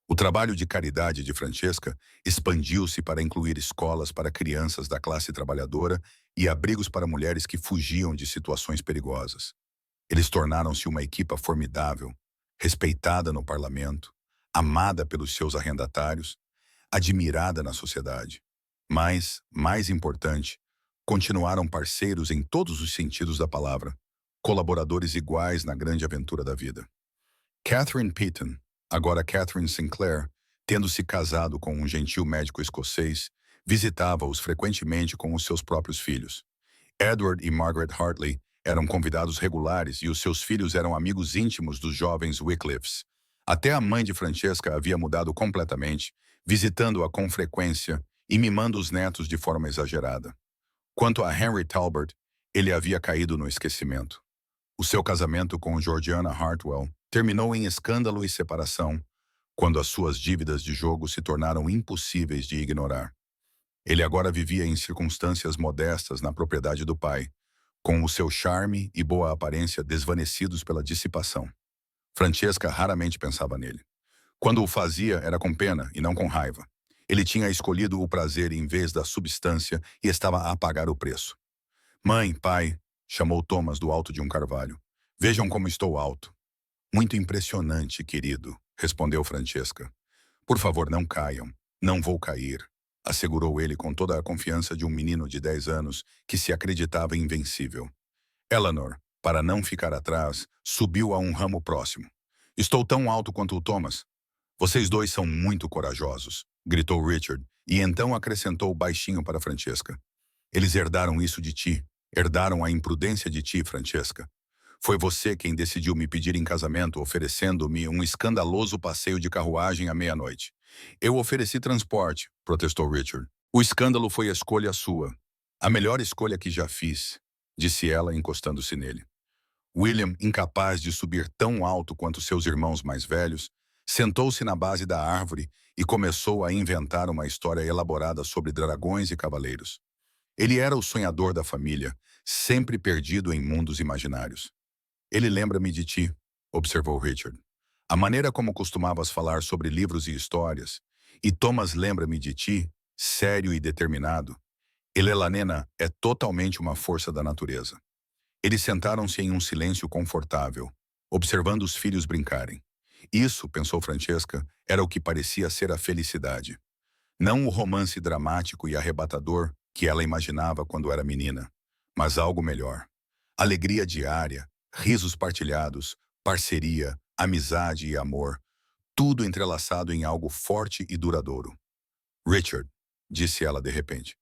Speaker 1: O trabalho de caridade de Francesca expandiu-se para incluir escolas para crianças da classe trabalhadora e abrigos para mulheres que fugiam de situações perigosas. Eles tornaram-se uma equipa formidável, respeitada no parlamento, amada pelos seus arrendatários, admirada na sociedade. Mas, mais importante, continuaram parceiros em todos os sentidos da palavra, colaboradores iguais na grande aventura da vida. Catherine Peyton, agora Catherine Sinclair, tendo se casado com um gentil médico escocês, visitava-os frequentemente com os seus próprios filhos. Edward e Margaret Hartley eram convidados regulares e os seus filhos eram amigos íntimos dos jovens Wycliffes. Até a mãe de Francesca havia mudado completamente, visitando-a com frequência e mimando os netos de forma exagerada. Quanto a Henry Talbot, ele havia caído no esquecimento. O seu casamento com Georgiana Hartwell terminou em escândalo e separação, quando as suas dívidas de jogo se tornaram impossíveis de ignorar. Ele agora vivia em circunstâncias modestas na propriedade do pai, com o seu charme e boa aparência desvanecidos pela dissipação. Francesca raramente pensava nele. Quando o fazia, era com pena e não com raiva. Ele tinha escolhido o prazer em vez da substância e estava a pagar o preço. Mãe, pai, chamou Thomas do alto de um carvalho. Vejam como estou alto. Muito impressionante, querido, respondeu Francesca. Por favor, não caiam. Não vou cair, assegurou ele com toda a confiança de um menino de 10 anos que se acreditava invencível. Eleanor, para não ficar atrás, subiu a um ramo próximo. Estou tão alto quanto o Thomas. Vocês dois são muito corajosos, gritou Richard, e então acrescentou baixinho para Francesca. Eles herdaram isso de ti, herdaram a imprudência de ti, Francesca. Foi você quem decidiu me pedir em casamento, oferecendo-me um escandaloso passeio de carruagem à meia-noite. Eu ofereci transporte, protestou Richard. O escândalo foi a escolha sua. A melhor escolha que já fiz, disse ela, encostando-se nele. William, incapaz de subir tão alto quanto seus irmãos mais velhos, sentou-se na base da árvore e começou a inventar uma história elaborada sobre dragões e cavaleiros. Ele era o sonhador da família, sempre perdido em mundos imaginários. Ele lembra-me de ti, observou Richard. A maneira como costumavas falar sobre livros e histórias, e Thomas lembra-me de ti, sério e determinado. Elelanena é totalmente uma força da natureza. Eles sentaram-se em um silêncio confortável, observando os filhos brincarem. Isso, pensou Francesca, era o que parecia ser a felicidade. Não o romance dramático e arrebatador que ela imaginava quando era menina, mas algo melhor. Alegria diária, risos partilhados, parceria, amizade e amor, tudo entrelaçado em algo forte e duradouro. Richard, disse ela de repente,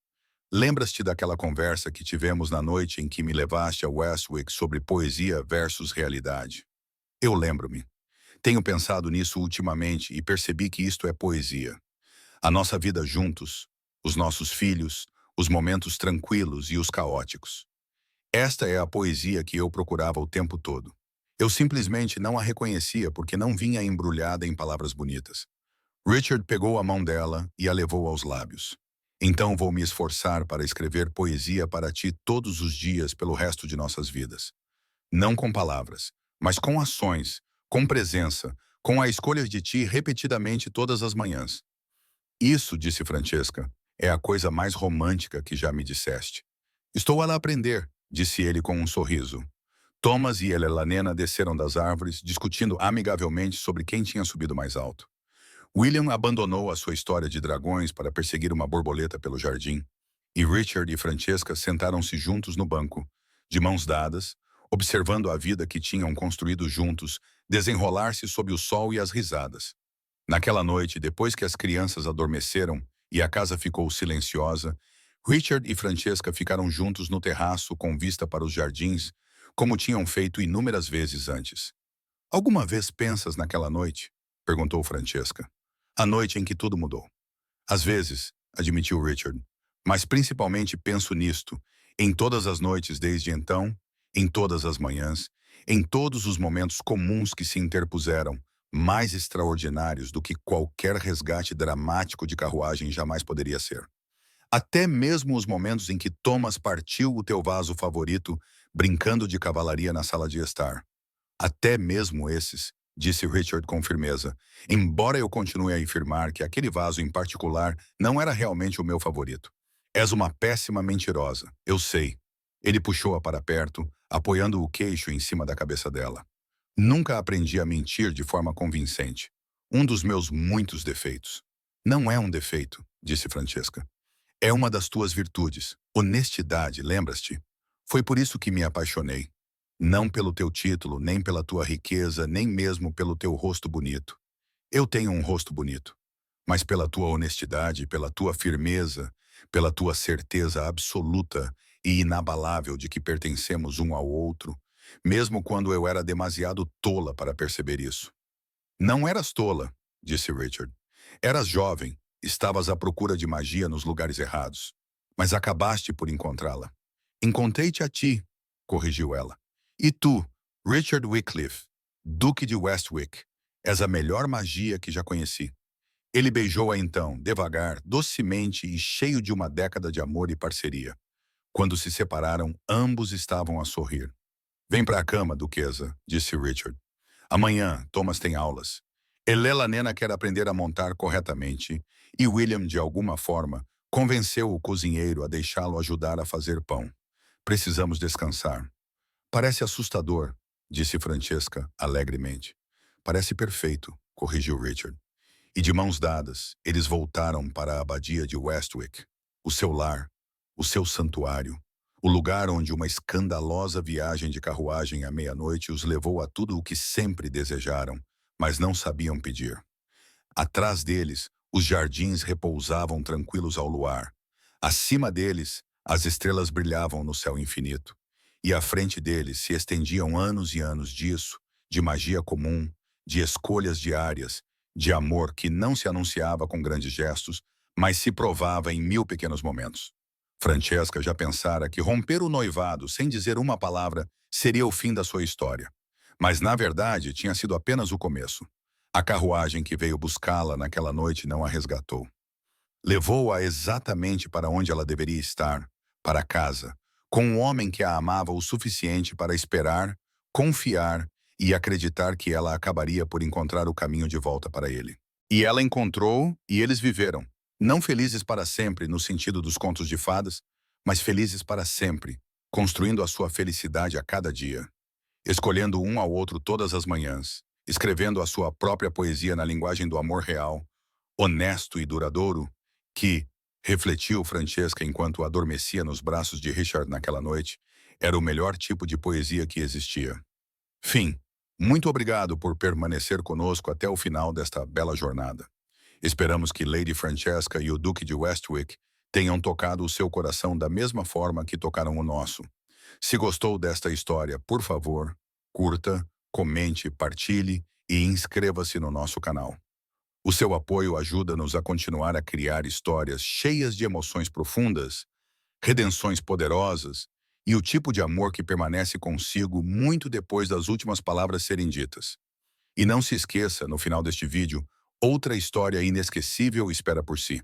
Speaker 1: lembras-te daquela conversa que tivemos na noite em que me levaste a Westwick sobre poesia versus realidade? Eu lembro-me. Tenho pensado nisso ultimamente e percebi que isto é poesia. A nossa vida juntos, os nossos filhos, os momentos tranquilos e os caóticos. Esta é a poesia que eu procurava o tempo todo. Eu simplesmente não a reconhecia porque não vinha embrulhada em palavras bonitas. Richard pegou a mão dela e a levou aos lábios. Então vou me esforçar para escrever poesia para ti todos os dias pelo resto de nossas vidas. Não com palavras, mas com ações, com presença, com a escolha de ti repetidamente todas as manhãs. Isso, disse Francesca, é a coisa mais romântica que já me disseste. Estou a lá aprender, disse ele com um sorriso. Thomas e Elelanena desceram das árvores, discutindo amigavelmente sobre quem tinha subido mais alto. William abandonou a sua história de dragões para perseguir uma borboleta pelo jardim, e Richard e Francesca sentaram-se juntos no banco, de mãos dadas, observando a vida que tinham construído juntos desenrolar-se sob o sol e as risadas. Naquela noite, depois que as crianças adormeceram e a casa ficou silenciosa, Richard e Francesca ficaram juntos no terraço com vista para os jardins, como tinham feito inúmeras vezes antes. Alguma vez pensas naquela noite? Perguntou Francesca. A noite em que tudo mudou. Às vezes, admitiu Richard, mas principalmente penso nisto, em todas as noites desde então, em todas as manhãs, em todos os momentos comuns que se interpuseram, mais extraordinários do que qualquer resgate dramático de carruagem jamais poderia ser. Até mesmo os momentos em que Thomas partiu o teu vaso favorito, brincando de cavalaria na sala de estar. Até mesmo esses, disse Richard com firmeza, embora eu continue a afirmar que aquele vaso em particular não era realmente o meu favorito. És uma péssima mentirosa, eu sei. Ele puxou-a para perto, apoiando o queixo em cima da cabeça dela. Nunca aprendi a mentir de forma convincente. Um dos meus muitos defeitos. Não é um defeito, disse Francesca. É uma das tuas virtudes. Honestidade, lembras-te? Foi por isso que me apaixonei. Não pelo teu título, nem pela tua riqueza, nem mesmo pelo teu rosto bonito. Eu tenho um rosto bonito, mas pela tua honestidade, pela tua firmeza, pela tua certeza absoluta e inabalável de que pertencemos um ao outro, mesmo quando eu era demasiado tola para perceber isso. Não eras tola, disse Richard. Eras jovem, estavas à procura de magia nos lugares errados, mas acabaste por encontrá-la. Encontrei-te a ti, corrigiu ela. E tu, Richard Wycliffe, Duque de Westwick, és a melhor magia que já conheci. Ele beijou-a então, devagar, docemente e cheio de uma década de amor e parceria. Quando se separaram, ambos estavam a sorrir. Vem para a cama, duquesa, disse Richard. Amanhã, Thomas tem aulas. Elela Nena quer aprender a montar corretamente e William, de alguma forma, convenceu o cozinheiro a deixá-lo ajudar a fazer pão. Precisamos descansar. Parece assustador, disse Francesca alegremente. Parece perfeito, corrigiu Richard. E de mãos dadas, eles voltaram para a abadia de Westwick, o seu lar, o seu santuário, o lugar onde uma escandalosa viagem de carruagem à meia-noite os levou a tudo o que sempre desejaram, mas não sabiam pedir. Atrás deles, os jardins repousavam tranquilos ao luar. Acima deles, as estrelas brilhavam no céu infinito. E à frente deles se estendiam anos e anos disso, de magia comum, de escolhas diárias, de amor que não se anunciava com grandes gestos, mas se provava em mil pequenos momentos. Francesca já pensara que romper o noivado sem dizer uma palavra seria o fim da sua história. Mas, na verdade, tinha sido apenas o começo. A carruagem que veio buscá-la naquela noite não a resgatou. Levou-a exatamente para onde ela deveria estar, para casa, com um homem que a amava o suficiente para esperar, confiar e acreditar que ela acabaria por encontrar o caminho de volta para ele. E ela encontrou e eles viveram, não felizes para sempre no sentido dos contos de fadas, mas felizes para sempre, construindo a sua felicidade a cada dia, escolhendo um ao outro todas as manhãs, escrevendo a sua própria poesia na linguagem do amor real, honesto e duradouro, que, refletiu Francesca enquanto adormecia nos braços de Richard naquela noite, era o melhor tipo de poesia que existia. Fim. Muito obrigado por permanecer conosco até o final desta bela jornada. Esperamos que Lady Francesca e o Duque de Westwick tenham tocado o seu coração da mesma forma que tocaram o nosso. Se gostou desta história, por favor, curta, comente, partilhe e inscreva-se no nosso canal. O seu apoio ajuda-nos a continuar a criar histórias cheias de emoções profundas, redenções poderosas e o tipo de amor que permanece consigo muito depois das últimas palavras serem ditas. E não se esqueça, no final deste vídeo, outra história inesquecível espera por si.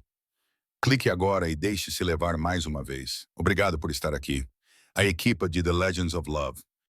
Speaker 1: Clique agora e deixe-se levar mais uma vez. Obrigado por estar aqui. A equipa de The Legends of Love